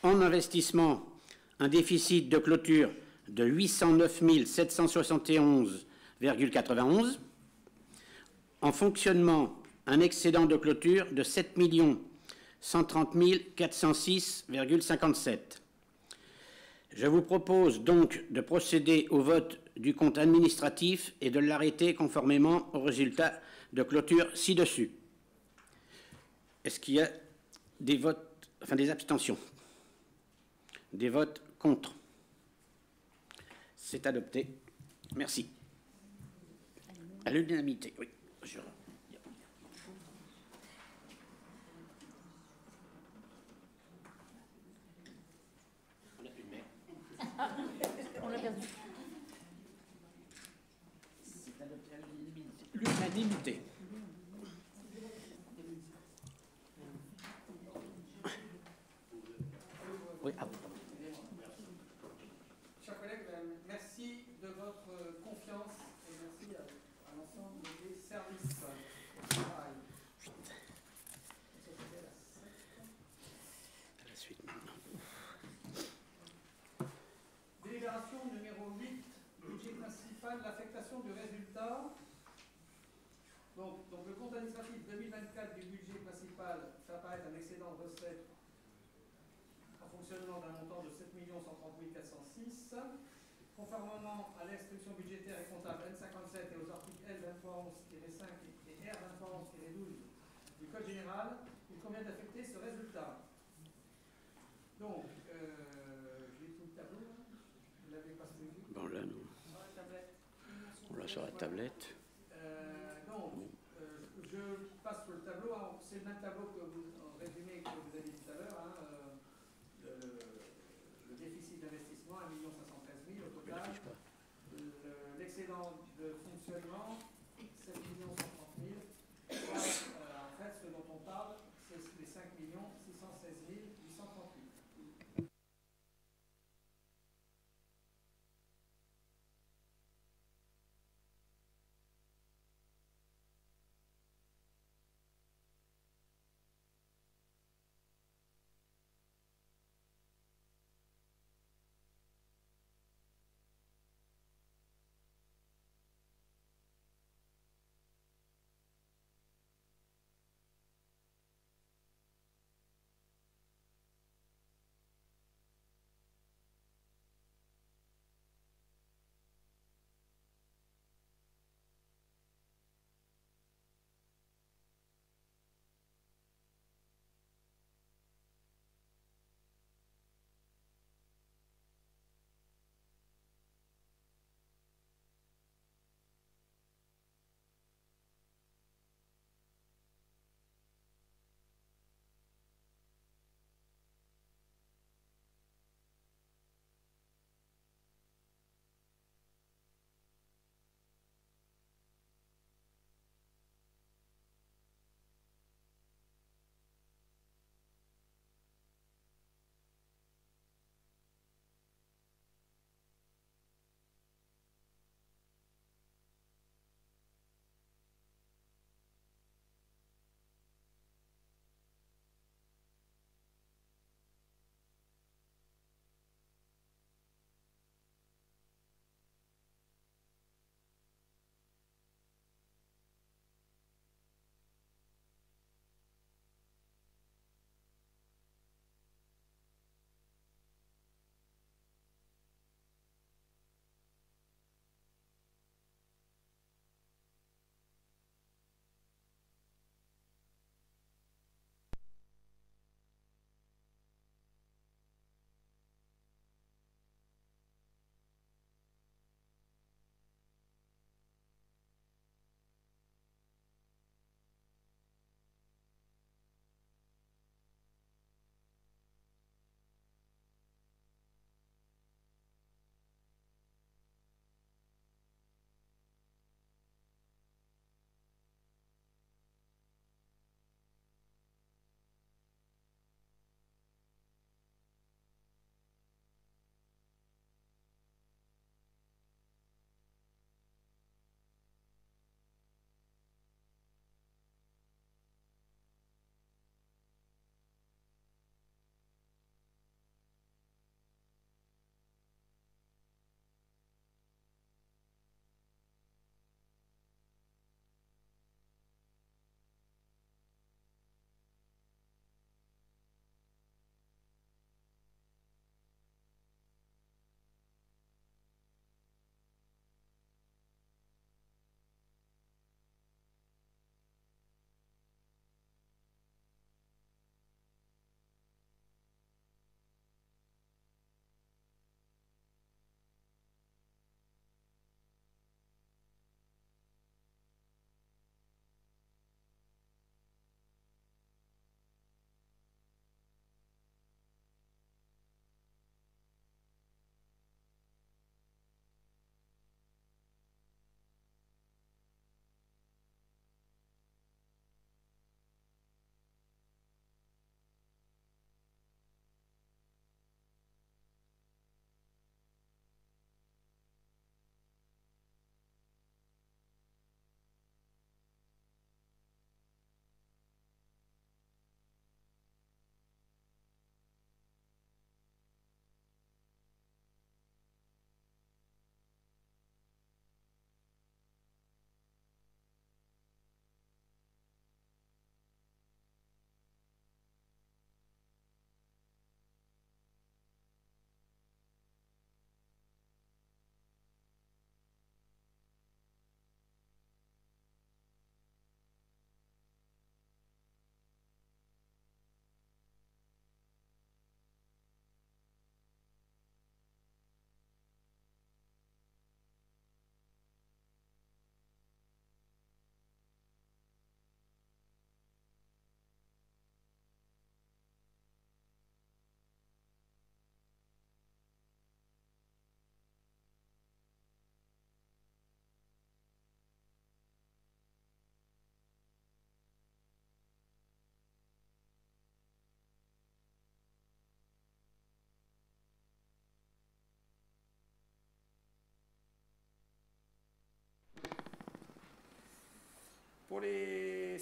En investissement, un déficit de clôture de 809 771,91. En fonctionnement, un excédent de clôture de 7 130 406,57. Je vous propose donc de procéder au vote du compte administratif et de l'arrêter conformément aux résultats de clôture ci-dessus. Est-ce qu'il y a des votes, des abstentions? Des votes contre? C'est adopté. Merci. À l'unanimité, oui. On l'a perdu. C'est adopté à l'unanimité. Oui, Chers collègues, merci de votre confiance et merci à l'ensemble des services. À la suite maintenant. Délibération numéro 8, budget principal, l'affectation du résultat. Donc le compte administratif 2024 du budget principal fait apparaître un excédent de recettes en fonctionnement d'un montant de 7 130 406. Conformément à l'instruction budgétaire et comptable N57 et aux articles L2311-5 et R2311-12 du Code général, il convient d'affecter ce résultat. Donc, j'ai tout le tableau. Vous l'avez pas suivi? Bon, là, non. On l'a sur la tablette. Je passe sur le tableau. C'est le même tableau que en résumé que vous avez dit tout à l'heure. Le déficit d'investissement, 1 513 000 au total. L'excédent de fonctionnement, 7 130 000. En fait, ce dont on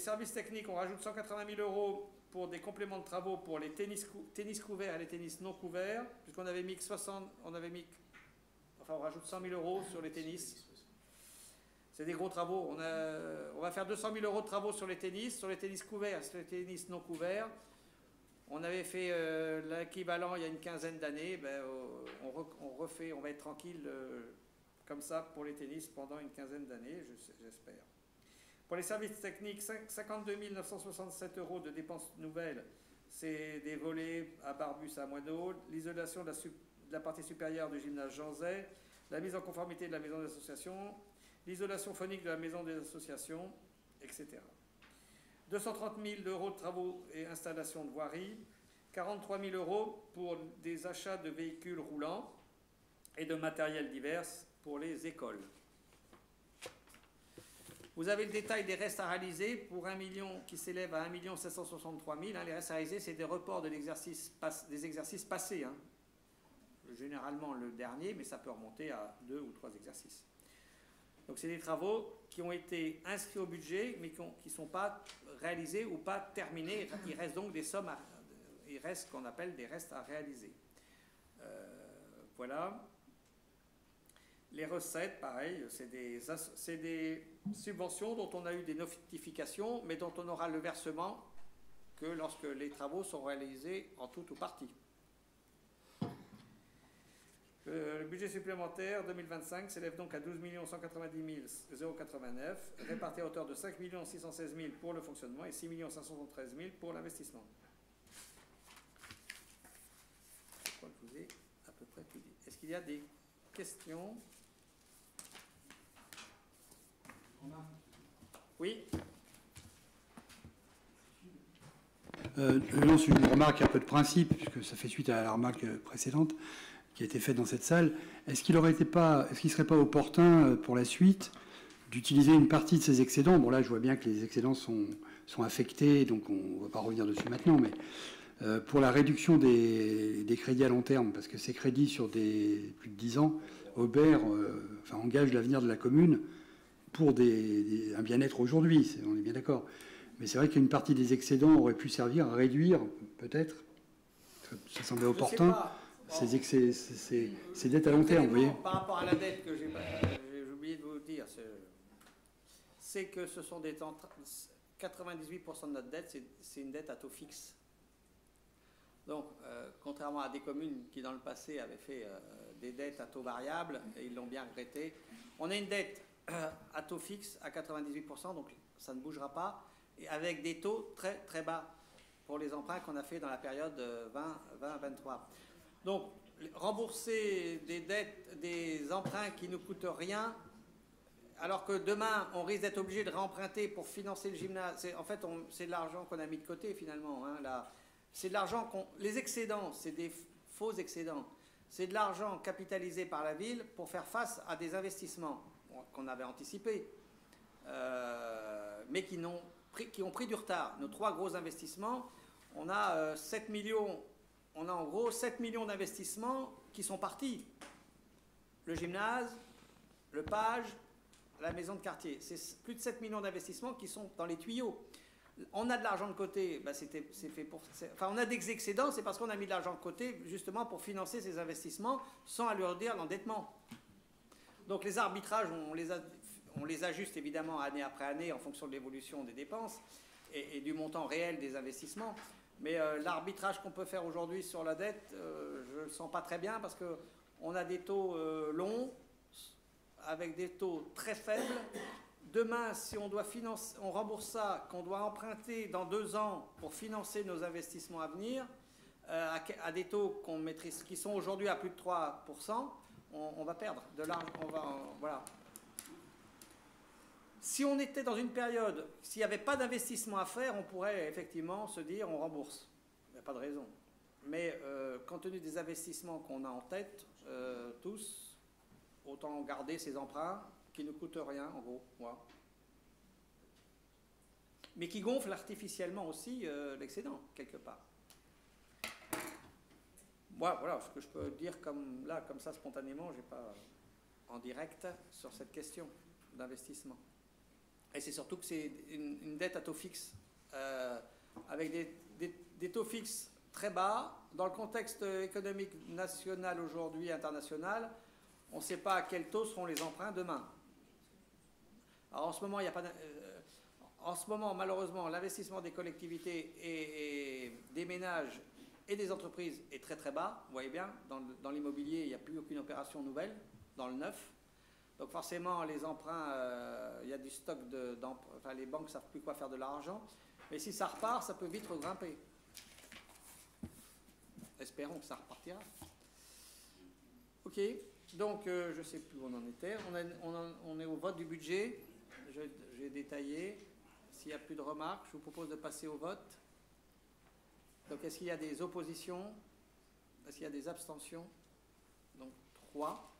services techniques, on rajoute 180 000 euros pour des compléments de travaux pour les tennis couverts et les tennis non couverts, puisqu'on avait mis 60, on rajoute 100 000 euros sur les tennis. C'est des gros travaux. On va faire 200 000 euros de travaux sur les tennis couverts, sur les tennis non couverts. On avait fait l'équivalent il y a une quinzaine d'années. On va être tranquille comme ça pour les tennis pendant une quinzaine d'années, j'espère. Pour les services techniques, 52 967 euros de dépenses nouvelles. C'est des volets à Barbus à Moineau, l'isolation de la partie supérieure du gymnase Jean Zay, la mise en conformité de la maison des associations, l'isolation phonique de la maison des associations, etc. 230 000 euros de travaux et installations de voirie, 43 000 euros pour des achats de véhicules roulants et de matériel divers pour les écoles. Vous avez le détail des restes à réaliser pour 1 million qui s'élève à 1 763 000. Les restes à réaliser, c'est des reports des exercices passés. Généralement le dernier, mais ça peut remonter à 2 ou 3 exercices. Donc c'est des travaux qui ont été inscrits au budget, mais qui ne sont pas réalisés ou pas terminés. Il reste donc des sommes, il reste ce qu'on appelle des restes à réaliser. Voilà. Les recettes, pareil, c'est des subventions dont on a eu des notifications, mais dont on aura le versement que lorsque les travaux sont réalisés en tout ou partie. Le budget supplémentaire 2025 s'élève donc à 12 190 089, réparti à hauteur de 5 616 000 pour le fonctionnement et 6 573 000 pour l'investissement. Je crois que je vous ai à peu près tout dit. Est-ce qu'il y a des questions? Oui. Non, c'est une remarque un peu de principe, puisque ça fait suite à la remarque précédente qui a été faite dans cette salle. Est-ce qu'il ne serait pas opportun pour la suite d'utiliser une partie de ces excédents? Bon, là, je vois bien que les excédents sont affectés, donc on ne va pas revenir dessus maintenant, mais pour la réduction des crédits à long terme, parce que ces crédits sur plus de 10 ans engagent l'avenir de la commune pour un bien-être aujourd'hui, on est bien d'accord. Mais c'est vrai qu'une partie des excédents aurait pu servir à réduire, peut-être, ça semblait opportun, ces dettes à long terme, vous voyez. Par rapport à la dette que j'ai oublié de vous dire, c'est que ce sont 98% de notre dette, c'est une dette à taux fixe. Donc, contrairement à des communes qui, dans le passé, avaient fait des dettes à taux variable, et ils l'ont bien regretté, on a une dette à taux fixe à 98%, donc ça ne bougera pas, et avec des taux très très bas pour les emprunts qu'on a fait dans la période 20-23. Donc, rembourser des dettes, des emprunts qui ne coûtent rien, alors que demain, on risque d'être obligé de réemprunter pour financer le gymnase. En fait, c'est de l'argent qu'on a mis de côté, finalement. C'est de l'argent les excédents, c'est des faux excédents. C'est de l'argent capitalisé par la ville pour faire face à des investissements qu'on avait anticipés, mais qui ont pris du retard. Nos 3 gros investissements, on a 7 millions, on a en gros 7 millions d'investissements qui sont partis. Le gymnase, le Page, la maison de quartier. C'est plus de 7 millions d'investissements qui sont dans les tuyaux. On a de l'argent de côté, on a des excédents, c'est parce qu'on a mis de l'argent de côté justement pour financer ces investissements sans alourdir l'endettement. Donc les arbitrages, on les ajuste évidemment année après année en fonction de l'évolution des dépenses et du montant réel des investissements. Mais l'arbitrage qu'on peut faire aujourd'hui sur la dette, je ne le sens pas très bien parce qu'on a des taux longs avec des taux très faibles. Demain, si on doit on rembourse ça, qu'on doit emprunter dans 2 ans pour financer nos investissements à venir, à des taux qu'on maîtrise, qui sont aujourd'hui à plus de 3%, on va perdre de l'argent. Voilà. Si on était dans une période, s'il n'y avait pas d'investissement à faire, on pourrait effectivement se dire on rembourse. Il n'y a pas de raison. Mais compte tenu des investissements qu'on a en tête, tous, autant garder ces emprunts qui ne coûtent rien, en gros. Voilà. Mais qui gonflent artificiellement aussi l'excédent, quelque part. Voilà ce que je peux dire comme ça, spontanément, je n'ai pas en direct sur cette question d'investissement. Et c'est surtout que c'est une dette à taux fixe, avec des taux fixes très bas. Dans le contexte économique national aujourd'hui, international, on ne sait pas à quel taux seront les emprunts demain. Alors en ce moment, il n'y a pas en ce moment, malheureusement, l'investissement des collectivités et des ménages et des entreprises est très très bas. Vous voyez bien, dans l'immobilier, il n'y a plus aucune opération nouvelle, dans le neuf. Donc forcément, les emprunts, il y a du stock d'emprunts, enfin les banques ne savent plus quoi faire de l'argent. Mais si ça repart, ça peut vite regrimper. Espérons que ça repartira. Ok, donc je ne sais plus où on en était. On est au vote du budget. J'ai détaillé. S'il n'y a plus de remarques, je vous propose de passer au vote. Donc est-ce qu'il y a des oppositions? Est-ce qu'il y a des abstentions? Donc 3.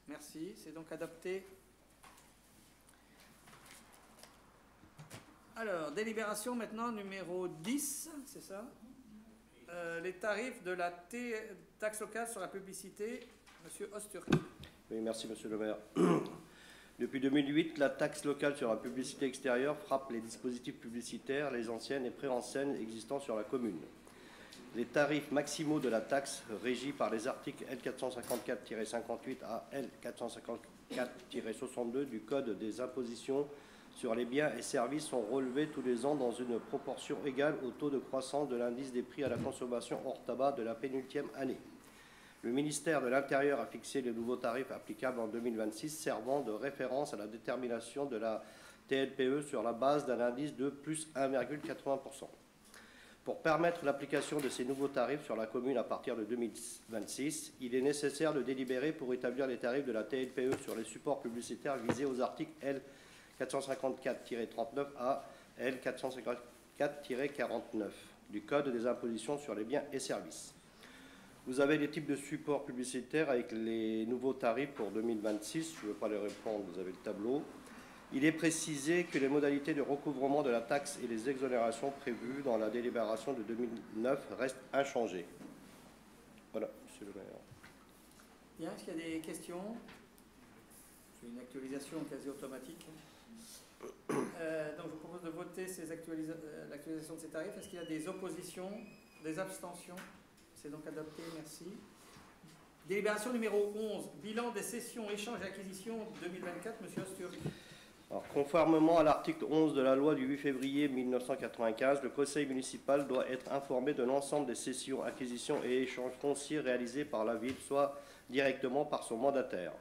Merci. C'est donc adopté. Alors, délibération maintenant numéro 10, c'est ça? Les tarifs de la taxe locale sur la publicité. Monsieur Osturk. Oui, merci Monsieur le maire. Depuis 2008, la taxe locale sur la publicité extérieure frappe les dispositifs publicitaires, les anciennes et pré-enseignes existants sur la commune. Les tarifs maximaux de la taxe, régis par les articles L454-58 à L454-62 du Code des impositions sur les biens et services, sont relevés tous les ans dans une proportion égale au taux de croissance de l'indice des prix à la consommation hors tabac de la pénultième année. Le ministère de l'Intérieur a fixé les nouveaux tarifs applicables en 2026, servant de référence à la détermination de la TLPE sur la base d'un indice de plus 1,80%. Pour permettre l'application de ces nouveaux tarifs sur la commune à partir de 2026, il est nécessaire de délibérer pour établir les tarifs de la TLPE sur les supports publicitaires visés aux articles L454-39 à L454-49 du Code des impositions sur les biens et services. Vous avez les types de supports publicitaires avec les nouveaux tarifs pour 2026. Je ne vais pas les répondre, vous avez le tableau. Il est précisé que les modalités de recouvrement de la taxe et les exonérations prévues dans la délibération de 2009 restent inchangées. Voilà, monsieur le maire. Bien, est-ce qu'il y a des questions? C'est une actualisation quasi automatique. Donc je vous propose de voter l'actualisation de ces tarifs. Est-ce qu'il y a des oppositions, des abstentions? C'est donc adopté, merci. Délibération numéro 11, bilan des sessions, échanges et acquisitions 2024, monsieur Osturk. Alors, conformément à l'article 11 de la loi du 8 février 1995, le conseil municipal doit être informé de l'ensemble des cessions, acquisitions et échanges fonciers réalisés par la ville, soit directement par son mandataire.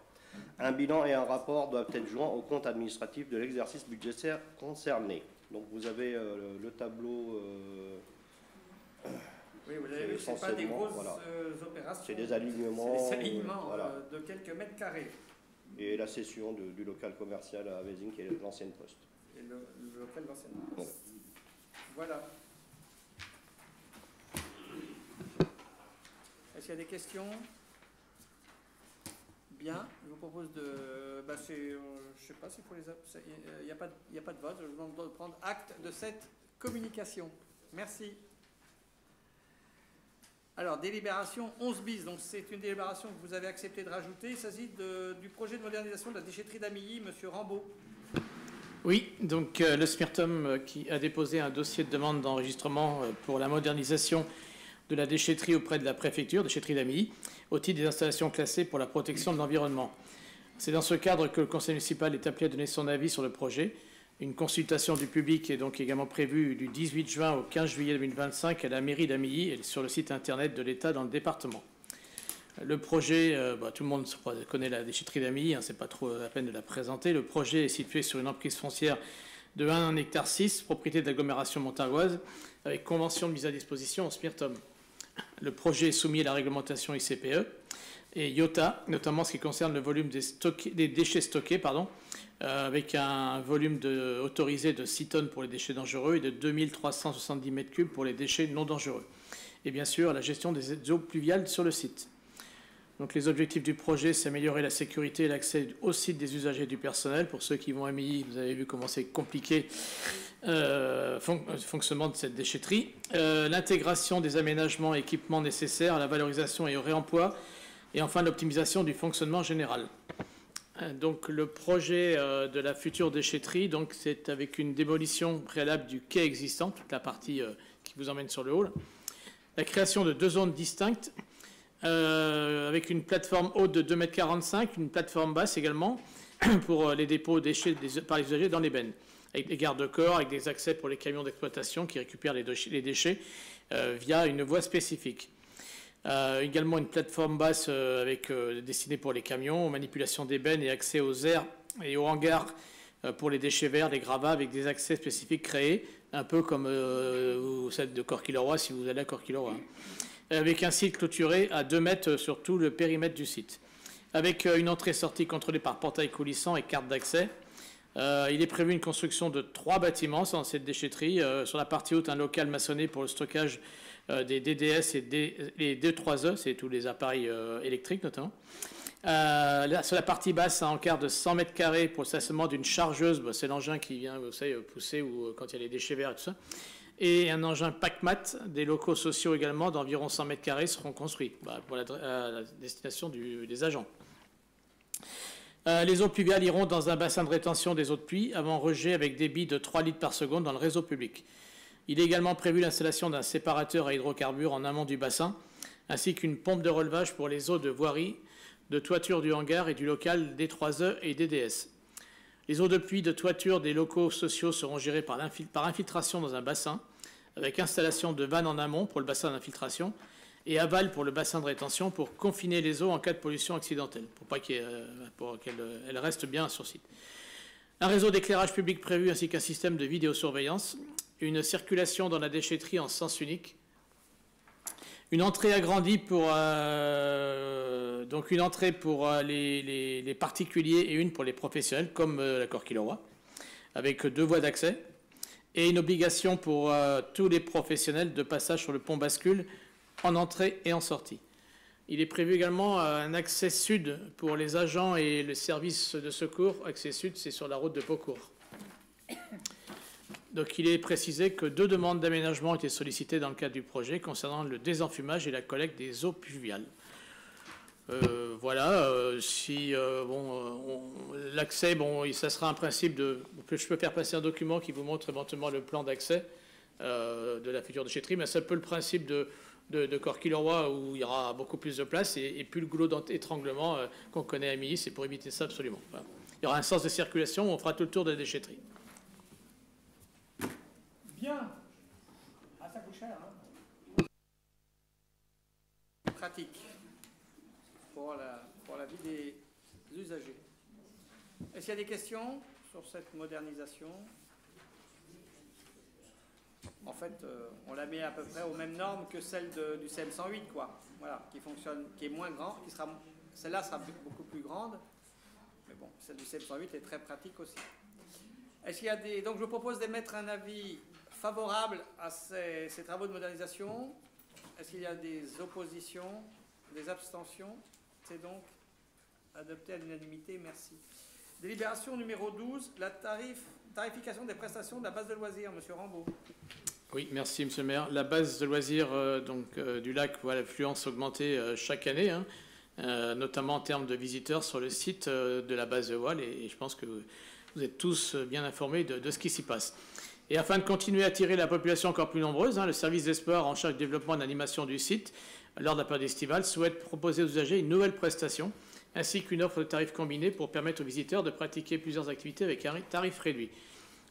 Un bilan et un rapport doivent être joints au compte administratif de l'exercice budgétaire concerné. Donc vous avez le tableau... Oui, vous avez vu, ce n'est pas des grosses opérations. C'est des alignements, voilà, de quelques mètres carrés. Et la cession du local commercial à Vézing, qui est l'ancienne poste. Et le local de l'ancienne poste. Voilà. Est-ce qu'il y a des questions? Bien, je vous propose de... je ne sais pas s'il faut les... Il n'y a pas de vote, je vous demande de prendre acte de cette communication. Merci. Alors, délibération 11 bis, donc c'est une délibération que vous avez accepté de rajouter. Il s'agit du projet de modernisation de la déchetterie d'Amilly, monsieur Rambaud. Oui, donc le SMIRTOM qui a déposé un dossier de demande d'enregistrement pour la modernisation de la déchetterie auprès de la préfecture, déchetterie d'Amilly, au titre des installations classées pour la protection de l'environnement. C'est dans ce cadre que le conseil municipal est appelé à donner son avis sur le projet. Une consultation du public est donc également prévue du 18 juin au 15 juillet 2025 à la mairie d'Amilly et sur le site internet de l'État dans le département. Le projet, tout le monde connaît la déchetterie d'Amilly, c'est pas trop la peine de la présenter. Le projet est situé sur une emprise foncière de 1,6 hectare, propriété de l'agglomération montargoise, avec convention de mise à disposition au SMIRTOM. Le projet est soumis à la réglementation ICPE et IOTA, notamment ce qui concerne le volume des déchets stockés, avec un volume autorisé de 6 tonnes pour les déchets dangereux et de 2370 m3 pour les déchets non dangereux. Et bien sûr, la gestion des eaux pluviales sur le site. Donc les objectifs du projet, c'est améliorer la sécurité et l'accès au site des usagers et du personnel. Pour ceux qui vont à Amilly, vous avez vu comment c'est compliqué le fonctionnement de cette déchetterie. L'intégration des aménagements et équipements nécessaires à la valorisation et au réemploi. Et enfin, l'optimisation du fonctionnement général. Donc le projet de la future déchetterie, donc c'est avec une démolition préalable du quai existant, toute la partie qui vous emmène sur le hall, la création de 2 zones distinctes avec une plateforme haute de 2,45 m, une plateforme basse également pour les dépôts déchets par les usagers dans les bennes, avec des garde-corps, avec des accès pour les camions d'exploitation qui récupèrent les déchets via une voie spécifique. Également une plateforme basse destinée pour les camions, aux manipulations des bennes et accès aux aires et aux hangars pour les déchets verts, les gravats, avec des accès spécifiques créés, un peu comme celle de Corquilleroy si vous allez à Corquilleroy, avec un site clôturé à 2 mètres sur tout le périmètre du site, avec une entrée-sortie contrôlée par portail coulissant et carte d'accès. Il est prévu une construction de 3 bâtiments dans cette déchetterie. Sur la partie haute, un local maçonné pour le stockage des DDS et les D3E, c'est tous les appareils électriques notamment. Sur la partie basse, un encart de 100 mètres carrés pour le stationnement d'une chargeuse, c'est l'engin qui vient vous savez, pousser ou quand il y a les déchets verts et tout ça. Et un engin PACMAT, des locaux sociaux également d'environ 100 mètres carrés seront construits pour la destination des agents. Les eaux pluviales iront dans un bassin de rétention des eaux de pluie avant rejet avec débit de 3 litres par seconde dans le réseau public. Il est également prévu l'installation d'un séparateur à hydrocarbures en amont du bassin, ainsi qu'une pompe de relevage pour les eaux de voirie, de toiture du hangar et du local D3E et DDS. Les eaux de pluie de toiture des locaux sociaux seront gérées par infiltration dans un bassin, avec installation de vannes en amont pour le bassin d'infiltration et aval pour le bassin de rétention pour confiner les eaux en cas de pollution accidentelle, pour qu'elles restent bien sur site. Un réseau d'éclairage public prévu ainsi qu'un système de vidéosurveillance, une circulation dans la déchetterie en sens unique, une entrée agrandie pour les particuliers et une pour les professionnels comme la Corquilleroy, avec 2 voies d'accès, et une obligation pour tous les professionnels de passage sur le pont bascule en entrée et en sortie. Il est prévu également un accès sud pour les agents et le service de secours. Accès sud, c'est sur la route de Beaucourt. Donc il est précisé que 2 demandes d'aménagement ont été sollicitées dans le cadre du projet concernant le désenfumage et la collecte des eaux pluviales. L'accès, ça sera un principe de... Je peux faire passer un document qui vous montre éventuellement le plan d'accès de la future déchetterie, mais c'est un peu le principe de Corquilleroy où il y aura beaucoup plus de place et plus le goulot d'étranglement qu'on connaît à Milly, c'est pour éviter ça absolument. Voilà. Il y aura un sens de circulation où on fera tout le tour de la déchetterie. Bien. Ah, ça coûte cher, hein. Pratique pour la vie des usagers. Est-ce qu'il y a des questions sur cette modernisation? En fait, on la met à peu près aux mêmes normes que celle du CM108, quoi. Voilà, qui fonctionne, qui est moins grand, celle-là sera beaucoup plus grande, mais bon, celle du CM108 est très pratique aussi. Est-ce qu'il y a donc je vous propose d'émettre un avis favorable à ces travaux de modernisation. Est-ce qu'il y a des oppositions, des abstentions? C'est donc adopté à l'unanimité. Merci. Délibération numéro 12, la tarification des prestations de la base de loisirs. Monsieur Rambaud. Oui, merci Monsieur le maire. La base de loisirs du lac voit l'affluence augmenter chaque année, notamment en termes de visiteurs sur le site de la base de voile, et je pense que vous êtes tous bien informés de ce qui s'y passe. Et afin de continuer à attirer la population encore plus nombreuse, le service des sports en charge du développement et de l'animation du site, lors de la période estivale, souhaite proposer aux usagers une nouvelle prestation, ainsi qu'une offre de tarifs combinés pour permettre aux visiteurs de pratiquer plusieurs activités avec un tarif réduit.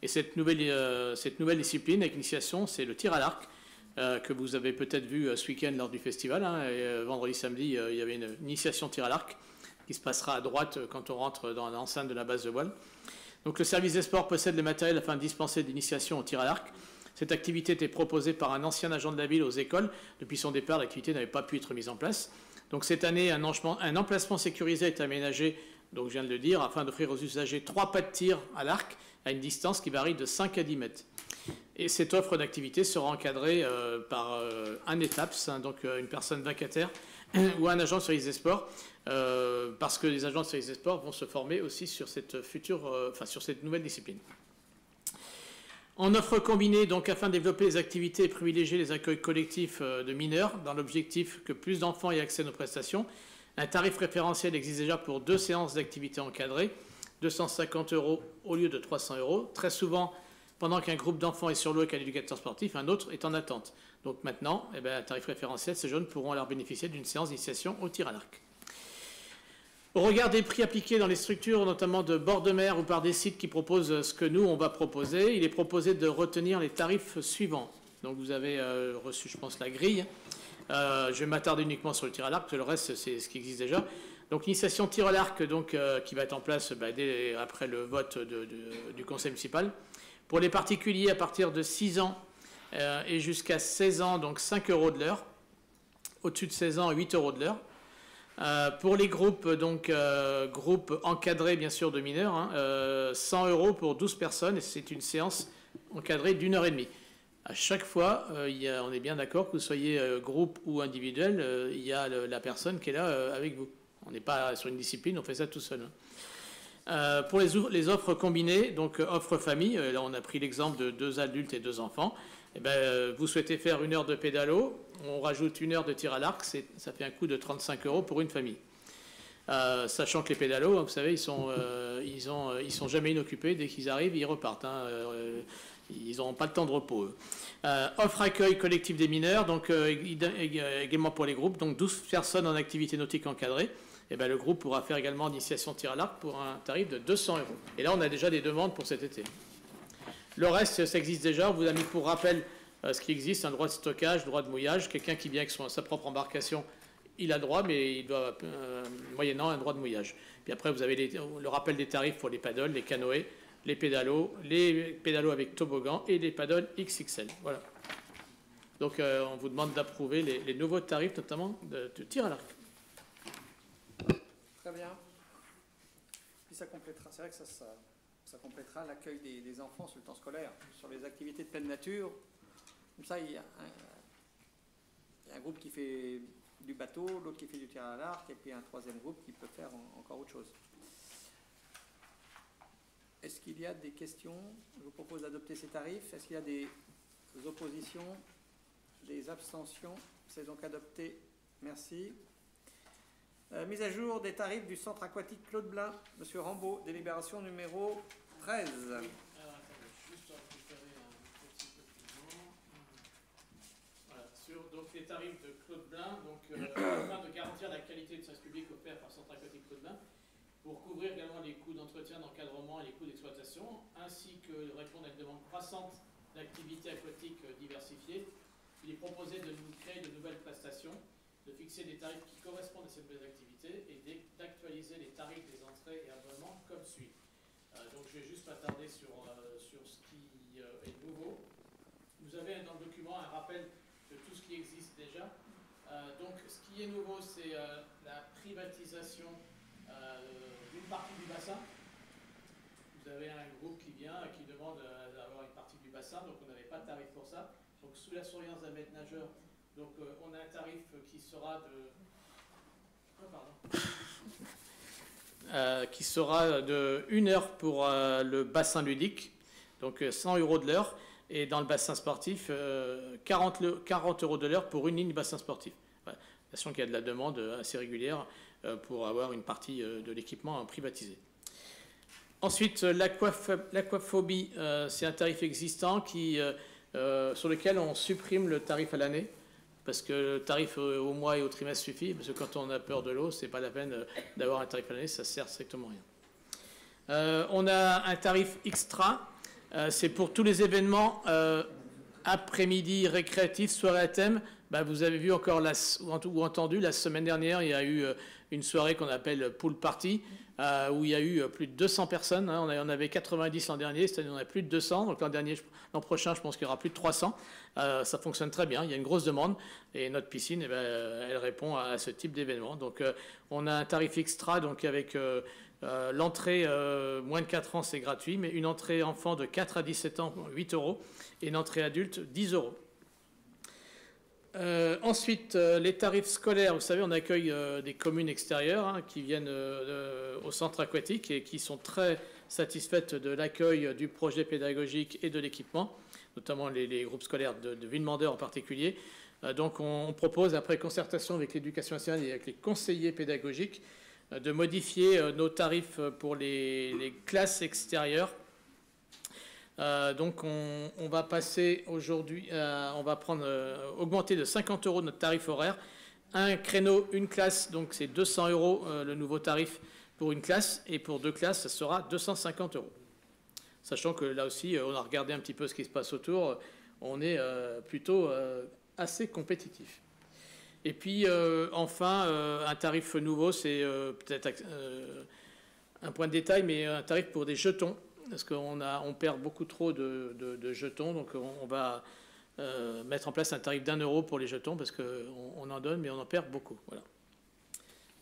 Et cette nouvelle discipline avec initiation, c'est le tir à l'arc, que vous avez peut-être vu ce week-end lors du festival. Et vendredi, samedi, il y avait une initiation tir à l'arc qui se passera à droite quand on rentre dans l'enceinte de la base de voile. Donc le service des sports possède le matériel afin de dispenser d'initiation au tir à l'arc. Cette activité était proposée par un ancien agent de la ville aux écoles. Depuis son départ, l'activité n'avait pas pu être mise en place. Donc cette année, un emplacement sécurisé est aménagé, donc je viens de le dire, afin d'offrir aux usagers 3 pas de tir à l'arc à une distance qui varie de 5 à 10 mètres. Et cette offre d'activité sera encadrée par un ETAPS, donc une personne vacataire ou un agent de service des sports, parce que les agents de service des sports vont se former aussi sur cette sur cette nouvelle discipline. En offre combinée, donc afin de développer les activités et privilégier les accueils collectifs de mineurs, dans l'objectif que plus d'enfants aient accès à nos prestations, Un tarif référentiel existe déjà pour 2 séances d'activité encadrée, 250 € au lieu de 300 €. Très souvent, pendant qu'un groupe d'enfants est sur l'eau avec un éducateur sportif, un autre est en attente. Donc maintenant, un tarif référentiel, ces jeunes pourront alors bénéficier d'une séance d'initiation au tir à l'arc. Au regard des prix appliqués dans les structures, notamment de bord de mer ou par des sites qui proposent ce que nous, on va proposer, il est proposé de retenir les tarifs suivants. Donc vous avez reçu, je pense, la grille. Je vais m'attarder uniquement sur le tir à l'arc, le reste, c'est ce qui existe déjà. Donc l'initiation tir à l'arc qui va être en place dès après le vote du conseil municipal. Pour les particuliers, à partir de 6 ans et jusqu'à 16 ans, donc 5 € de l'heure. Au-dessus de 16 ans, 8 € de l'heure. Pour les groupes, groupes encadrés bien sûr de mineurs, 100 € pour 12 personnes, et c'est une séance encadrée d'1 heure et demie. À chaque fois, on est bien d'accord que vous soyez groupe ou individuel, il y a la personne qui est là avec vous. On n'est pas sur une discipline, on fait ça tout seul. Pour les offres combinées, donc offre famille, là on a pris l'exemple de 2 adultes et 2 enfants. Vous souhaitez faire 1 heure de pédalo, on rajoute 1 heure de tir à l'arc, ça fait un coût de 35 € pour une famille. Sachant que les pédalos, vous savez, ils sont jamais inoccupés, dès qu'ils arrivent, ils repartent. Ils n'auront pas le temps de repos. Offre accueil collectif des mineurs, donc également pour les groupes, donc 12 personnes en activité nautique encadrée. Le groupe pourra faire également initiation tir à l'arc pour un tarif de 200 €. Et là, on a déjà des demandes pour cet été. Le reste, ça existe déjà. On vous a mis pour rappel ce qui existe, un droit de stockage, droit de mouillage. Quelqu'un qui vient avec sa propre embarcation, il a le droit, mais il doit, moyennant un droit de mouillage. Puis après, vous avez le rappel des tarifs pour les paddles, les canoës, les pédalos avec toboggan et les paddles XXL. Voilà. Donc, on vous demande d'approuver les nouveaux tarifs, notamment de tir à l'arc. Très bien. Puis ça complétera, c'est vrai que ça complétera l'accueil des enfants sur le temps scolaire, sur les activités de pleine nature. Comme ça, il y a un groupe qui fait du bateau, l'autre qui fait du tir à l'arc, et puis un troisième groupe qui peut faire encore autre chose. Est-ce qu'il y a des questions? Je vous propose d'adopter ces tarifs. Est-ce qu'il y a des oppositions, des abstentions? C'est donc adopté. Merci. Mise à jour des tarifs du centre aquatique Claude Blin. Monsieur Rambaud, délibération numéro 13. Alors, attendez, juste récupérer un petit peu plus loin. Voilà, sur donc, les tarifs de Claude Blin, afin de garantir la qualité de service public offert par le centre aquatique Claude Blin, pour couvrir également les coûts d'entretien, d'encadrement et les coûts d'exploitation, ainsi que répondre à une demande croissante d'activités aquatiques diversifiées, il est proposé de nous créer de nouvelles prestations, de fixer des tarifs qui correspondent à ces nouvelles activités et d'actualiser les tarifs des entrées et abonnements comme suit. Donc je vais juste m'attarder sur ce qui est nouveau. Vous avez dans le document un rappel de tout ce qui existe déjà. Donc ce qui est nouveau, c'est la privatisation d'une partie du bassin. Vous avez un groupe qui vient, qui demande d'avoir une partie du bassin, donc on n'avait pas de tarif pour ça. Donc sous la surveillance d'un maître nageur, donc on a un tarif qui sera de... qui sera de 1 heure pour le bassin ludique, donc 100 € de l'heure, et dans le bassin sportif, 40 € de l'heure pour une ligne bassin sportif. Voilà. Sachant qu'il y a de la demande assez régulière pour avoir une partie de l'équipement privatisé. Ensuite, l'aquaphobie, c'est un tarif existant sur lequel on supprime le tarif à l'année, parce que le tarif au mois et au trimestre suffit, parce que quand on a peur de l'eau, c'est pas la peine d'avoir un tarif à l'année, ça sert strictement rien. On a un tarif extra, c'est pour tous les événements après-midi récréatifs, soirée à thème. Vous avez vu encore ou entendu la semaine dernière, il y a eu une soirée qu'on appelle pool party, où il y a eu plus de 200 personnes. On en avait 90 l'an dernier, cette année on a plus de 200. Donc l'an prochain, je pense qu'il y aura plus de 300. Ça fonctionne très bien, il y a une grosse demande. Et notre piscine, elle répond à ce type d'événement. Donc on a un tarif extra, donc avec l'entrée moins de 4 ans, c'est gratuit, mais une entrée enfant de 4 à 17 ans, 8 €, et une entrée adulte, 10 €. Ensuite, les tarifs scolaires, vous savez, on accueille des communes extérieures qui viennent au centre aquatique et qui sont très satisfaites de l'accueil du projet pédagogique et de l'équipement, notamment les groupes scolaires de Villemandeur en particulier. Donc on propose, après concertation avec l'éducation nationale et avec les conseillers pédagogiques, de modifier nos tarifs pour les classes extérieures. Donc on va passer aujourd'hui, on va augmenter de 50 € notre tarif horaire. Un créneau, une classe, donc c'est 200 € le nouveau tarif pour une classe, et pour 2 classes, ça sera 250 €. Sachant que là aussi, on a regardé un petit peu ce qui se passe autour, on est plutôt assez compétitif. Et puis enfin, un tarif nouveau, c'est peut-être un point de détail, mais un tarif pour des jetons, parce qu'on perd beaucoup trop de jetons, donc on va mettre en place un tarif d'1 € pour les jetons, parce qu'on en donne, mais on en perd beaucoup. Voilà,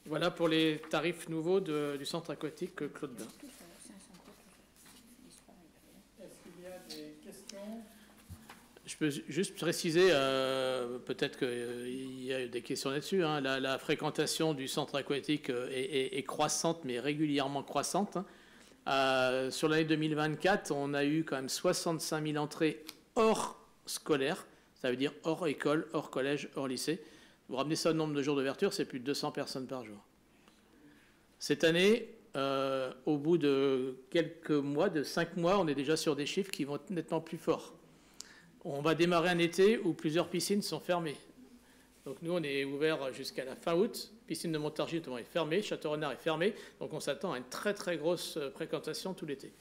voilà pour les tarifs nouveaux du centre aquatique Claude Bain. Je peux juste préciser, peut-être qu'il y a des questions là-dessus, hein. La fréquentation du centre aquatique est croissante, mais régulièrement croissante, hein. Sur l'année 2024, on a eu quand même 65 000 entrées hors scolaire, ça veut dire hors école, hors collège, hors lycée. Vous ramenez ça au nombre de jours d'ouverture, c'est plus de 200 personnes par jour. Cette année, au bout de quelques mois, de 5 mois, on est déjà sur des chiffres qui vont être nettement plus forts. On va démarrer un été où plusieurs piscines sont fermées. Donc nous, on est ouvert jusqu'à la fin août. Piscine de Montargis notamment est fermée, Château-Renard est fermé. Donc on s'attend à une très très grosse fréquentation tout l'été.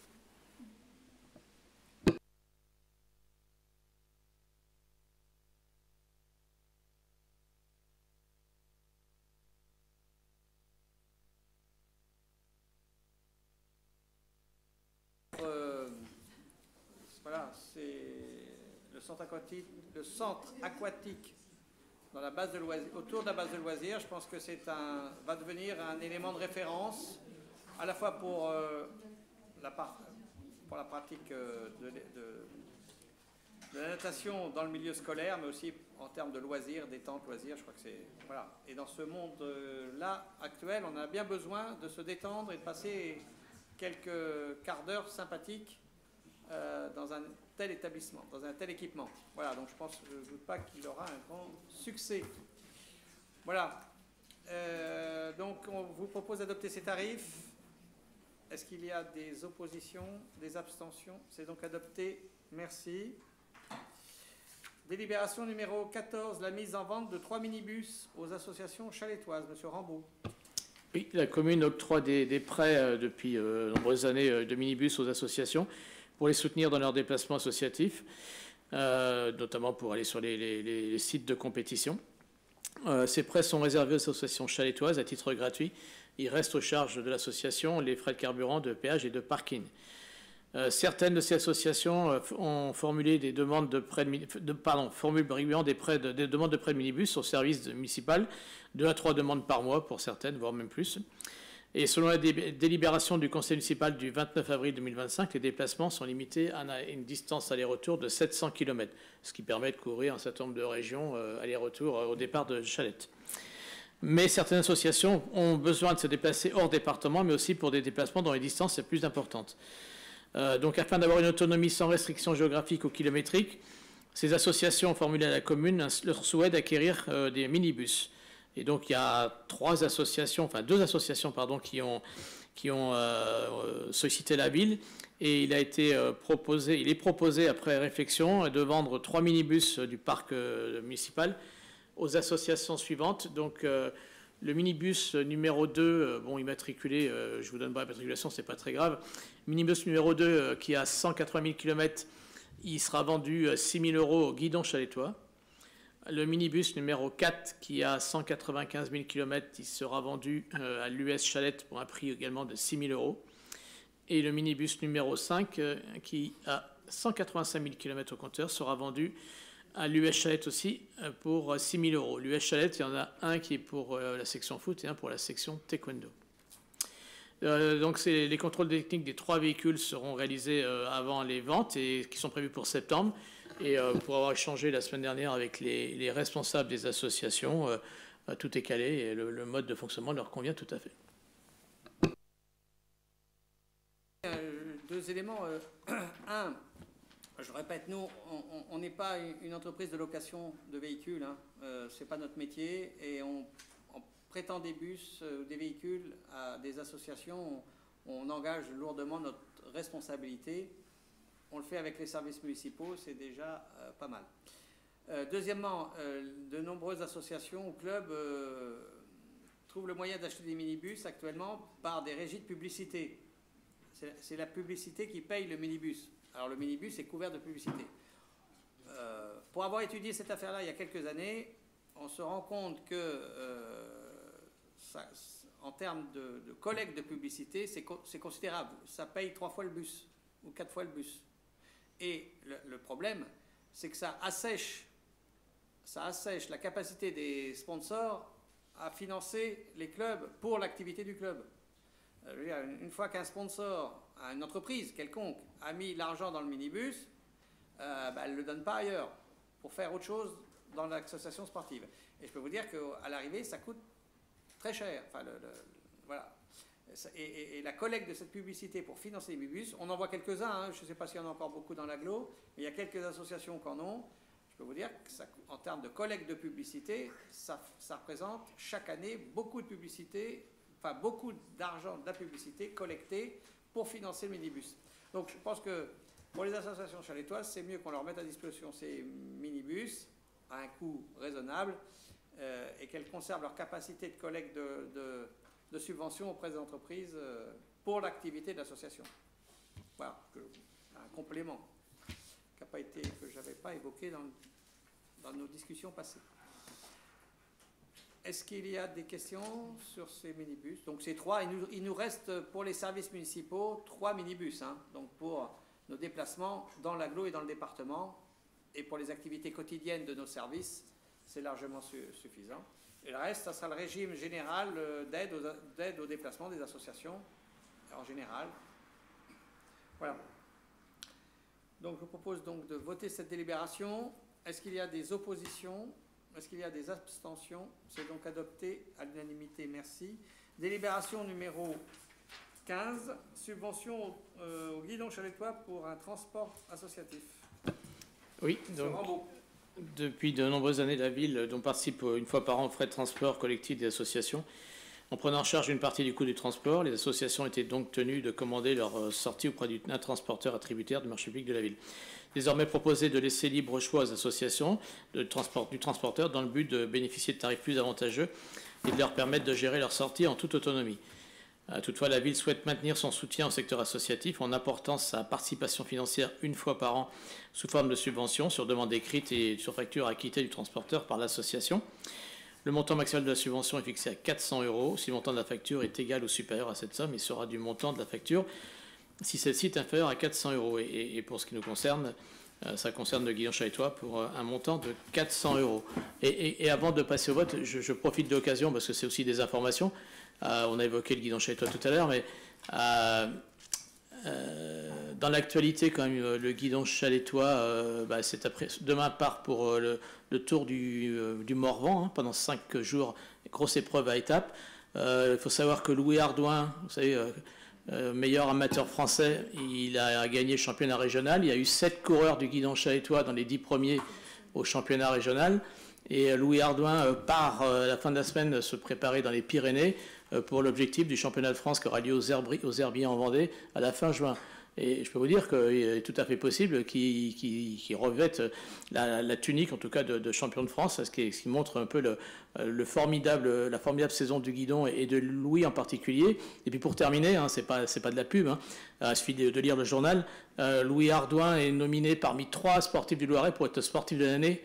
Voilà, c'est le centre aquatique dans la base de loisirs, autour de la base de loisirs. Je pense que va devenir un élément de référence à la fois pour la pratique de la natation dans le milieu scolaire, mais aussi en termes de loisirs, détente, loisirs. Je crois que c'est voilà. Et dans ce monde-là actuel, on a bien besoin de se détendre et de passer quelques quarts d'heure sympathiques dans un tel établissement, dans un tel équipement. Voilà, donc je ne doute pas qu'il aura un grand succès. Voilà. Donc on vous propose d'adopter ces tarifs. Est-ce qu'il y a des oppositions, des abstentions? C'est donc adopté. Merci. Délibération numéro 14, la mise en vente de 3 minibus aux associations chalétoises. Monsieur Rambaud. Oui, la commune octroie des prêts depuis de nombreuses années de minibus aux associations pour les soutenir dans leurs déplacements associatifs, notamment pour aller sur les sites de compétition. Ces prêts sont réservés aux associations chalétoises à titre gratuit. Il reste aux charges de l'association les frais de carburant, de péage et de parking. Certaines de ces associations ont formulé des demandes de prêts formulent régulièrement des demandes de prêts de minibus au service municipal, 2 à 3 demandes par mois pour certaines, voire même plus. Et selon la délibération du conseil municipal du 29 avril 2025, les déplacements sont limités à une distance aller-retour de 700 km, ce qui permet de couvrir un certain nombre de régions aller-retour au départ de Chalette. Mais certaines associations ont besoin de se déplacer hors département, mais aussi pour des déplacements dont les distances sont plus importantes. Donc, afin d'avoir une autonomie sans restriction géographique ou kilométrique, ces associations ont formulé à la commune leur souhait d'acquérir des minibus. Et donc, il y a 2 associations qui ont sollicité la ville. Et il est proposé, après réflexion, de vendre 3 minibus du parc municipal aux associations suivantes. Donc, le minibus numéro 2, immatriculé, je ne vous donne pas la matriculation, ce n'est pas très grave. Minibus numéro 2, qui a 180 000 km, il sera vendu 6 000 € au guidon chalétois. Le minibus numéro 4, qui a 195 000 km, il sera vendu à l'US Chalette pour un prix également de 6 000 €. Et le minibus numéro 5, qui a 185 000 km au compteur, sera vendu à l'US Chalette aussi pour 6 000 €. L'US Chalette, il y en a un qui est pour la section foot et un pour la section taekwondo. Donc les contrôles techniques des 3 véhicules seront réalisés avant les ventes et qui sont prévus pour septembre. Et pour avoir échangé la semaine dernière avec les responsables des associations, tout est calé et le mode de fonctionnement leur convient tout à fait. 2 éléments. Un, Je répète, nous, on n'est pas une entreprise de location de véhicules, hein. Ce n'est pas notre métier, et on prêtant des bus ou des véhicules à des associations, on engage lourdement notre responsabilité. On le fait avec les services municipaux, c'est déjà pas mal. Deuxièmement, de nombreuses associations ou clubs trouvent le moyen d'acheter des minibus actuellement par des régies de publicité. C'est la publicité qui paye le minibus. Alors le minibus est couvert de publicité. Pour avoir étudié cette affaire-là il y a quelques années, on se rend compte que en termes de collecte de publicité, c'est considérable. Ça paye 3 fois le bus ou 4 fois le bus. Et le problème, c'est que ça assèche la capacité des sponsors à financer les clubs pour l'activité du club. Une fois qu'un sponsor, une entreprise quelconque, a mis l'argent dans le minibus, elle ne le donne pas ailleurs pour faire autre chose dans l'association sportive. Et je peux vous dire qu'à l'arrivée, ça coûte très cher. Enfin, voilà. Et la collecte de cette publicité pour financer les minibus, on en voit quelques-uns, hein, je ne sais pas s'il y en a encore beaucoup dans l'agglo, mais il y a quelques associations qui en ont. Je peux vous dire qu'en termes de collecte de publicité, ça représente chaque année beaucoup de publicité, enfin beaucoup d'argent de la publicité collectée pour financer le minibus. Donc je pense que pour les associations chaletoises, c'est mieux qu'on leur mette à disposition ces minibus à un coût raisonnable et qu'elles conservent leur capacité de collecte de subventions auprès des entreprises pour l'activité de l'association. Voilà, un complément que je n'avais pas évoqué dans nos discussions passées. Est-ce qu'il y a des questions sur ces minibus? Donc c'est 3, il nous reste pour les services municipaux 3 minibus, hein, donc pour nos déplacements dans l'agglo et dans le département, et pour les activités quotidiennes de nos services, c'est largement suffisant. Et le reste, ça sera le régime général d'aide au déplacement des associations, en général. Voilà. Donc je vous propose donc de voter cette délibération. Est-ce qu'il y a des oppositions? Est-ce qu'il y a des abstentions? C'est donc adopté à l'unanimité, merci. Délibération numéro 15, subvention au guidon chaletois pour un transport associatif. Oui, donc depuis de nombreuses années, la ville dont participe une fois par an aux frais de transport collectif des associations. En prenant en charge une partie du coût du transport, les associations étaient donc tenues de commander leur sortie auprès d'un transporteur attributaire du marché public de la ville. Désormais proposé de laisser libre choix aux associations du transporteur dans le but de bénéficier de tarifs plus avantageux et de leur permettre de gérer leur sortie en toute autonomie. Toutefois, la ville souhaite maintenir son soutien au secteur associatif en apportant sa participation financière une fois par an sous forme de subvention sur demande écrite et sur facture acquittée du transporteur par l'association. Le montant maximal de la subvention est fixé à 400 €. Si le montant de la facture est égal ou supérieur à cette somme, il sera du montant de la facture si celle-ci est inférieure à 400 €. Et pour ce qui nous concerne, ça concerne le guidon chaletois pour un montant de 400 €. Et avant de passer au vote, je profite de l'occasion, parce que c'est aussi des informations. On a évoqué le guidon chaletois tout à l'heure, mais dans l'actualité, quand même, le guidon chaletois, demain part pour le tour du Morvan, hein, pendant 5 jours, grosse épreuve à étapes. Il faut savoir que Louis Ardouin, vous savez, meilleur amateur français, il a gagné le championnat régional. Il y a eu 7 coureurs du guidon chaletois dans les 10 premiers au championnat régional. Et Louis Ardouin part à la fin de la semaine se préparer dans les Pyrénées pour l'objectif du championnat de France qui aura lieu aux Herbiers en Vendée à la fin juin. Et je peux vous dire qu'il est tout à fait possible qu'il revête la tunique, en tout cas, de champion de France, ce qui montre un peu la formidable saison du guidon et de Louis en particulier. Et puis pour terminer, hein, c'est pas de la pub, hein, il suffit de lire le journal, Louis Ardouin est nominé parmi 3 sportifs du Loiret pour être sportif de l'année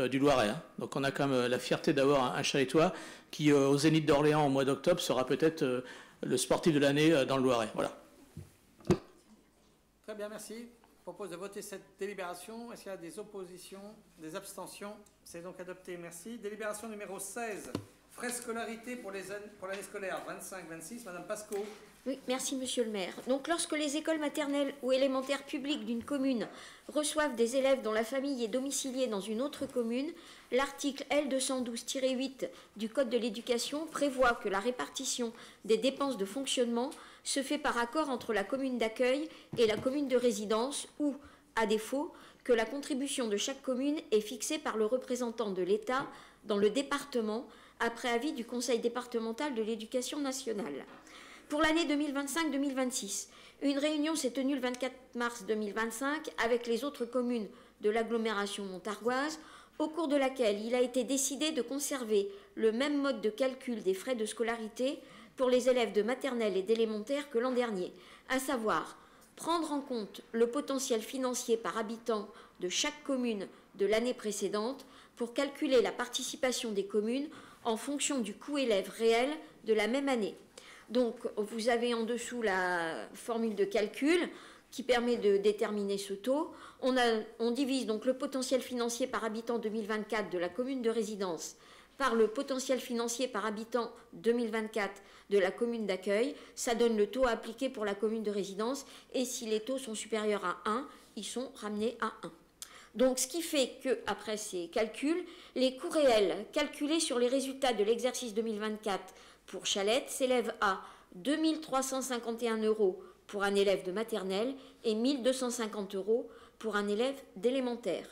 du Loiret. Hein. Donc on a quand même la fierté d'avoir un chaletois qui, au Zénith d'Orléans au mois d'octobre, sera peut-être le sportif de l'année dans le Loiret. Voilà. Très bien, merci. Je propose de voter cette délibération. Est-ce qu'il y a des oppositions, des abstentions? C'est donc adopté, merci. Délibération numéro 16, frais scolarité pour l'année scolaire 25-26, Madame Pasco. Oui, merci Monsieur le maire. Donc lorsque les écoles maternelles ou élémentaires publiques d'une commune reçoivent des élèves dont la famille est domiciliée dans une autre commune, l'article L212-8 du Code de l'éducation prévoit que la répartition des dépenses de fonctionnement se fait par accord entre la commune d'accueil et la commune de résidence ou, à défaut que la contribution de chaque commune est fixée par le représentant de l'État dans le département après avis du Conseil départemental de l'éducation nationale. Pour l'année 2025-2026, une réunion s'est tenue le 24 mars 2025 avec les autres communes de l'agglomération montargoise, au cours de laquelle il a été décidé de conserver le même mode de calcul des frais de scolarité pour les élèves de maternelle et d'élémentaire que l'an dernier, à savoir prendre en compte le potentiel financier par habitant de chaque commune de l'année précédente pour calculer la participation des communes en fonction du coût élève réel de la même année. Donc, vous avez en dessous la formule de calcul qui permet de déterminer ce taux. On divise donc le potentiel financier par habitant 2024 de la commune de résidence par le potentiel financier par habitant 2024 de la commune d'accueil. Ça donne le taux à appliquer pour la commune de résidence. Et si les taux sont supérieurs à 1, ils sont ramenés à 1. Donc, ce qui fait qu'après ces calculs, les coûts réels calculés sur les résultats de l'exercice 2024 pour Chalette s'élèvent à 2 351 € pour un élève de maternelle et 1 250 € pour un élève d'élémentaire.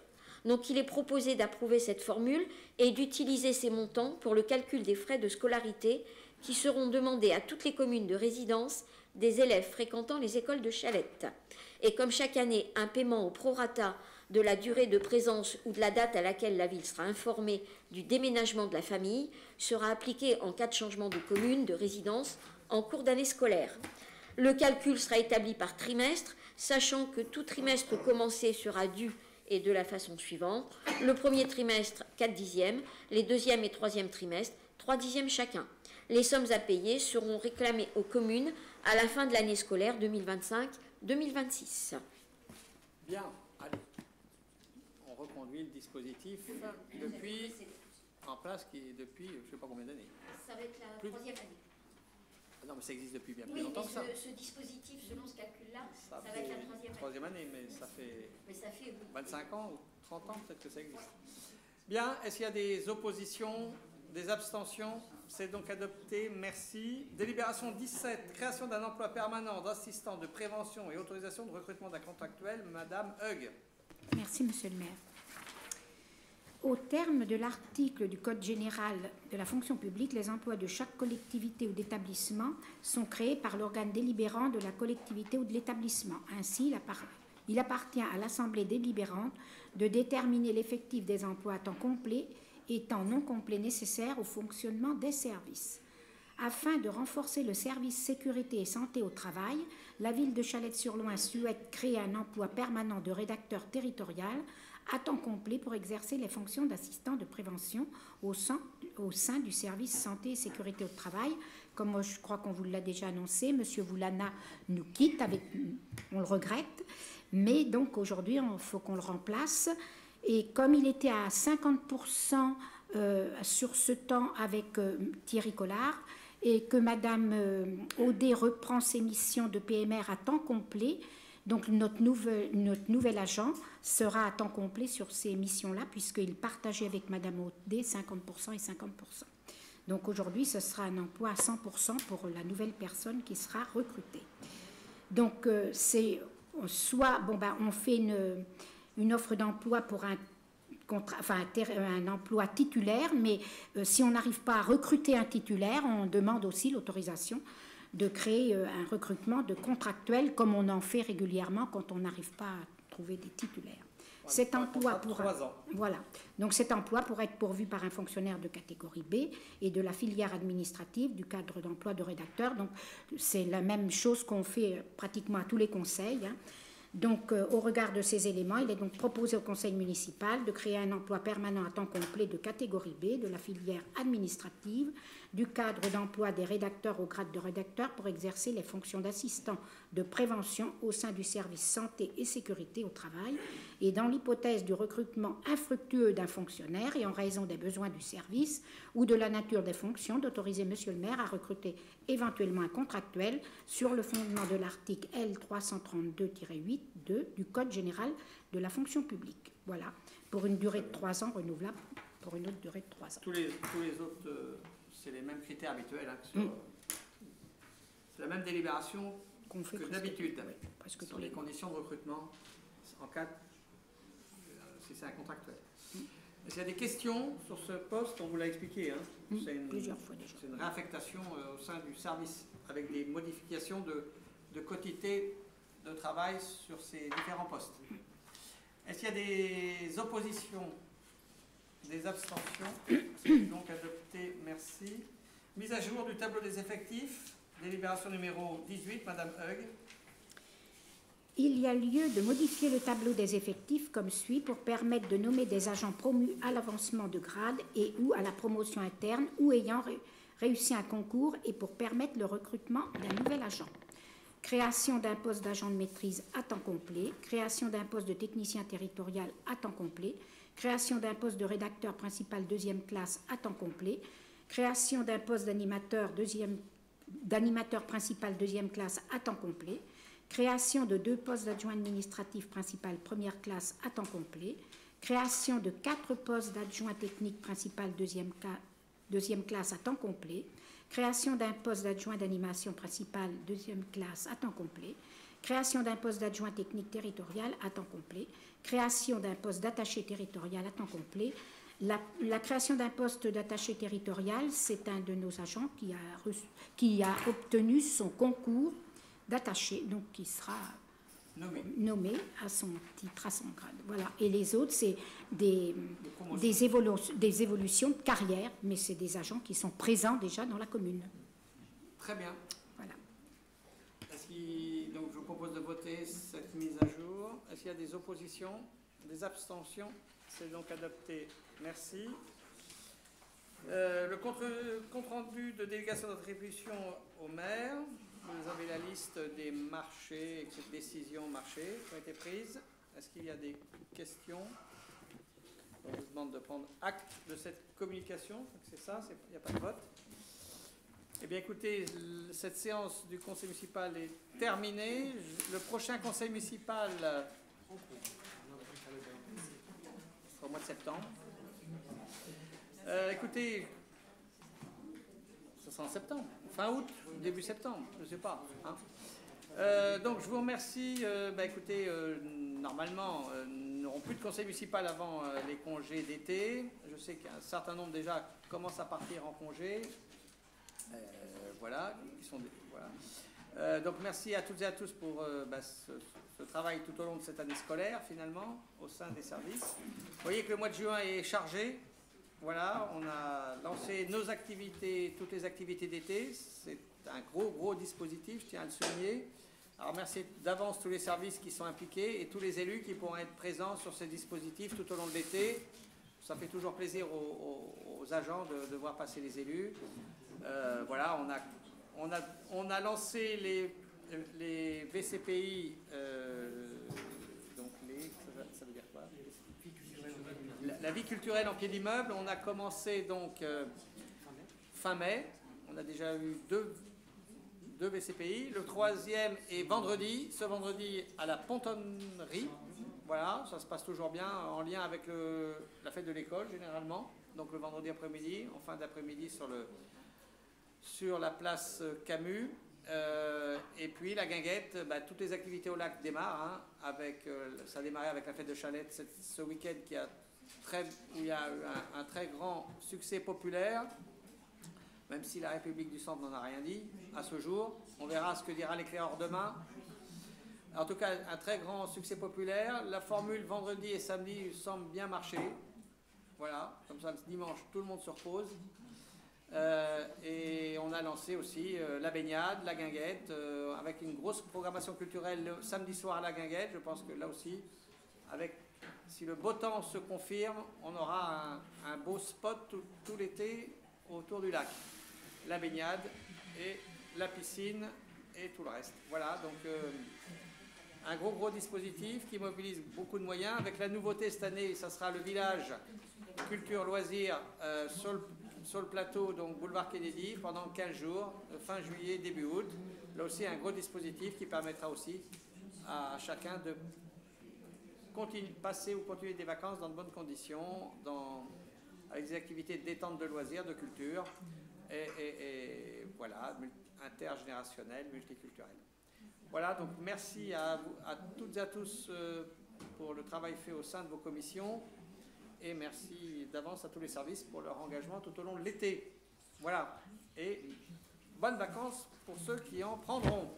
Donc, il est proposé d'approuver cette formule et d'utiliser ces montants pour le calcul des frais de scolarité qui seront demandés à toutes les communes de résidence des élèves fréquentant les écoles de Chalette. Et comme chaque année, un paiement au prorata de la durée de présence ou de la date à laquelle la ville sera informée du déménagement de la famille sera appliqué en cas de changement de commune, de résidence, en cours d'année scolaire. Le calcul sera établi par trimestre, sachant que tout trimestre commencé sera dû et de la façon suivante. Le premier trimestre, 4 dixièmes, les deuxième et troisième trimestres, 3 dixièmes chacun. Les sommes à payer seront réclamées aux communes à la fin de l'année scolaire 2025-2026. Bien, allez. On reconduit le dispositif depuis en place qui est depuis je ne sais pas combien d'années. Ça va être la troisième année. Non, mais ça existe depuis bien plus Oui, longtemps mais que ça. ce dispositif, selon ce calcul-là, ça va fait être la troisième année. mais ça fait, Mais ça fait oui. 25 ans ou 30 ans peut-être que ça existe. Bien, est-ce qu'il y a des oppositions, des abstentions? C'est donc adopté, merci. Délibération 17, création d'un emploi permanent d'assistant de prévention et autorisation de recrutement d'un contractuel, Madame Hug. Merci, Monsieur le maire. Au terme de l'article du Code général de la fonction publique, les emplois de chaque collectivité ou d'établissement sont créés par l'organe délibérant de la collectivité ou de l'établissement. Ainsi, il appartient à l'Assemblée délibérante de déterminer l'effectif des emplois à temps complet et temps non complet nécessaires au fonctionnement des services. Afin de renforcer le service sécurité et santé au travail, la ville de Chalette-sur-Loing souhaite créer un emploi permanent de rédacteur territorial à temps complet pour exercer les fonctions d'assistant de prévention au sein du service santé et sécurité au travail. Comme moi, je crois qu'on vous l'a déjà annoncé, M. Voulana nous quitte, on le regrette, mais donc aujourd'hui, il faut qu'on le remplace. Et comme il était à 50% sur ce temps avec Thierry Collard, et que Mme Audet reprend ses missions de PMR à temps complet, donc notre nouvel agent sera à temps complet sur ces missions-là, puisqu'il partageait avec Mme Audet 50% et 50%. Donc aujourd'hui, ce sera un emploi à 100% pour la nouvelle personne qui sera recrutée. Donc c'est soit, on fait une offre d'emploi pour un emploi titulaire, mais si on n'arrive pas à recruter un titulaire, on demande aussi l'autorisation de créer un recrutement de contractuels, comme on en fait régulièrement quand on n'arrive pas à trouver des titulaires. Cet emploi Donc cet emploi pourrait être pourvu par un fonctionnaire de catégorie B et de la filière administrative du cadre d'emploi de rédacteur. Donc c'est la même chose qu'on fait pratiquement à tous les conseils. Donc, au regard de ces éléments, il est donc proposé au conseil municipal de créer un emploi permanent à temps complet de catégorie B de la filière administrative du cadre d'emploi des rédacteurs au grade de rédacteur pour exercer les fonctions d'assistant de prévention au sein du service santé et sécurité au travail, et dans l'hypothèse du recrutement infructueux d'un fonctionnaire et en raison des besoins du service ou de la nature des fonctions, d'autoriser Monsieur le maire à recruter éventuellement un contractuel sur le fondement de l'article L332-8 du Code général de la fonction publique. Voilà, pour une durée de 3 ans renouvelable pour une autre durée de 3 ans. Tous les autres, c'est les mêmes critères habituels. C'est la même délibération qu'on fait que d'habitude, sur les conditions de recrutement en cas si c'est un contractuel. Est-ce qu'il y a des questions sur ce poste? On vous l'a expliqué. Hein. Plusieurs fois déjà. C'est une réaffectation au sein du service avec des modifications de quantité de travail sur ces différents postes. Est-ce qu'il y a des oppositions, des abstentions? C'est donc adopté, merci. Mise à jour du tableau des effectifs, délibération numéro 18, Madame Hug. Il y a lieu de modifier le tableau des effectifs comme suit pour permettre de nommer des agents promus à l'avancement de grade et ou à la promotion interne ou ayant réussi un concours et pour permettre le recrutement d'un nouvel agent. Création d'un poste d'agent de maîtrise à temps complet, création d'un poste de technicien territorial à temps complet, création d'un poste de rédacteur principal deuxième classe à temps complet, création d'un poste d'animateur principal deuxième classe à temps complet, création de 2 postes d'adjoint administratif principal première classe à temps complet, création de 4 postes d'adjoint technique principal deuxième classe à temps complet, création d'un poste d'adjoint d'animation principale deuxième classe à temps complet, création d'un poste d'adjoint technique territorial à temps complet, création d'un poste d'attaché territorial à temps complet. La création d'un poste d'attaché territorial, c'est un de nos agents qui a obtenu son concours d'attaché, donc qui sera nommé à son titre, à son grade. Voilà. Et les autres, c'est des évolutions de carrière, mais c'est des agents qui sont présents déjà dans la commune. Très bien. Voilà. Donc je vous propose de voter cette mise à jour. Est-ce qu'il y a des oppositions, des abstentions? C'est donc adopté. Merci. Le compte rendu de délégation d'attribution au maire. Vous avez la liste des marchés, et ces décisions marchés qui ont été prises. Est-ce qu'il y a des questions? On vous demande de prendre acte de cette communication. C'est ça, il n'y a pas de vote. Eh bien, écoutez, cette séance du conseil municipal est terminée. Le prochain conseil municipal sera au mois de septembre. Écoutez, ce sera en septembre, fin août, début septembre, je ne sais pas. Hein. Donc je vous remercie. Écoutez, normalement, nous n'aurons plus de conseil municipal avant les congés d'été. Je sais qu'un certain nombre déjà commencent à partir en congé. Voilà. Donc merci à toutes et à tous pour ce travail tout au long de cette année scolaire, finalement, au sein des services. Vous voyez que le mois de juin est chargé. Voilà, on a lancé nos activités, toutes les activités d'été. C'est un gros dispositif, je tiens à le souligner. Alors merci d'avance tous les services qui sont impliqués et tous les élus qui pourront être présents sur ces dispositifs tout au long de l'été. Ça fait toujours plaisir aux agents de voir passer les élus. Voilà, on a lancé les VCPI, donc ça veut dire quoi? La vie culturelle en pied d'immeuble. On a commencé donc fin mai. On a déjà eu deux VCPI. Le 3e est vendredi. Ce vendredi à la Pontonnerie. Voilà, ça se passe toujours bien en lien avec la fête de l'école généralement. Donc le vendredi après-midi, en fin d'après-midi sur la place Camus. Et puis la guinguette, toutes les activités au lac démarrent. Hein, ça a démarré avec la fête de Chalette ce week-end où il y a eu un très grand succès populaire, même si la République du Centre n'en a rien dit à ce jour. On verra ce que dira l'éclaireur demain. En tout cas, un très grand succès populaire. La formule vendredi et samedi semble bien marcher. Voilà, comme ça le dimanche, tout le monde se repose. Et on a lancé aussi la baignade, la guinguette, avec une grosse programmation culturelle le samedi soir à la guinguette. Je pense que là aussi, si le beau temps se confirme, on aura un beau spot tout l'été autour du lac. La baignade et la piscine et tout le reste. Voilà, donc un gros dispositif qui mobilise beaucoup de moyens. Avec la nouveauté cette année, ça sera le village culture loisirs sur le plateau, donc boulevard Kennedy, pendant 15 jours, fin juillet, début août. Là aussi, un gros dispositif qui permettra aussi à chacun de passer ou continuer des vacances dans de bonnes conditions, avec des activités de détente, de loisirs, de culture, et voilà, intergénérationnelles, multiculturelles. Voilà, donc merci à toutes et à tous pour le travail fait au sein de vos commissions et merci d'avance à tous les services pour leur engagement tout au long de l'été. Voilà. Et bonnes vacances pour ceux qui en prendront.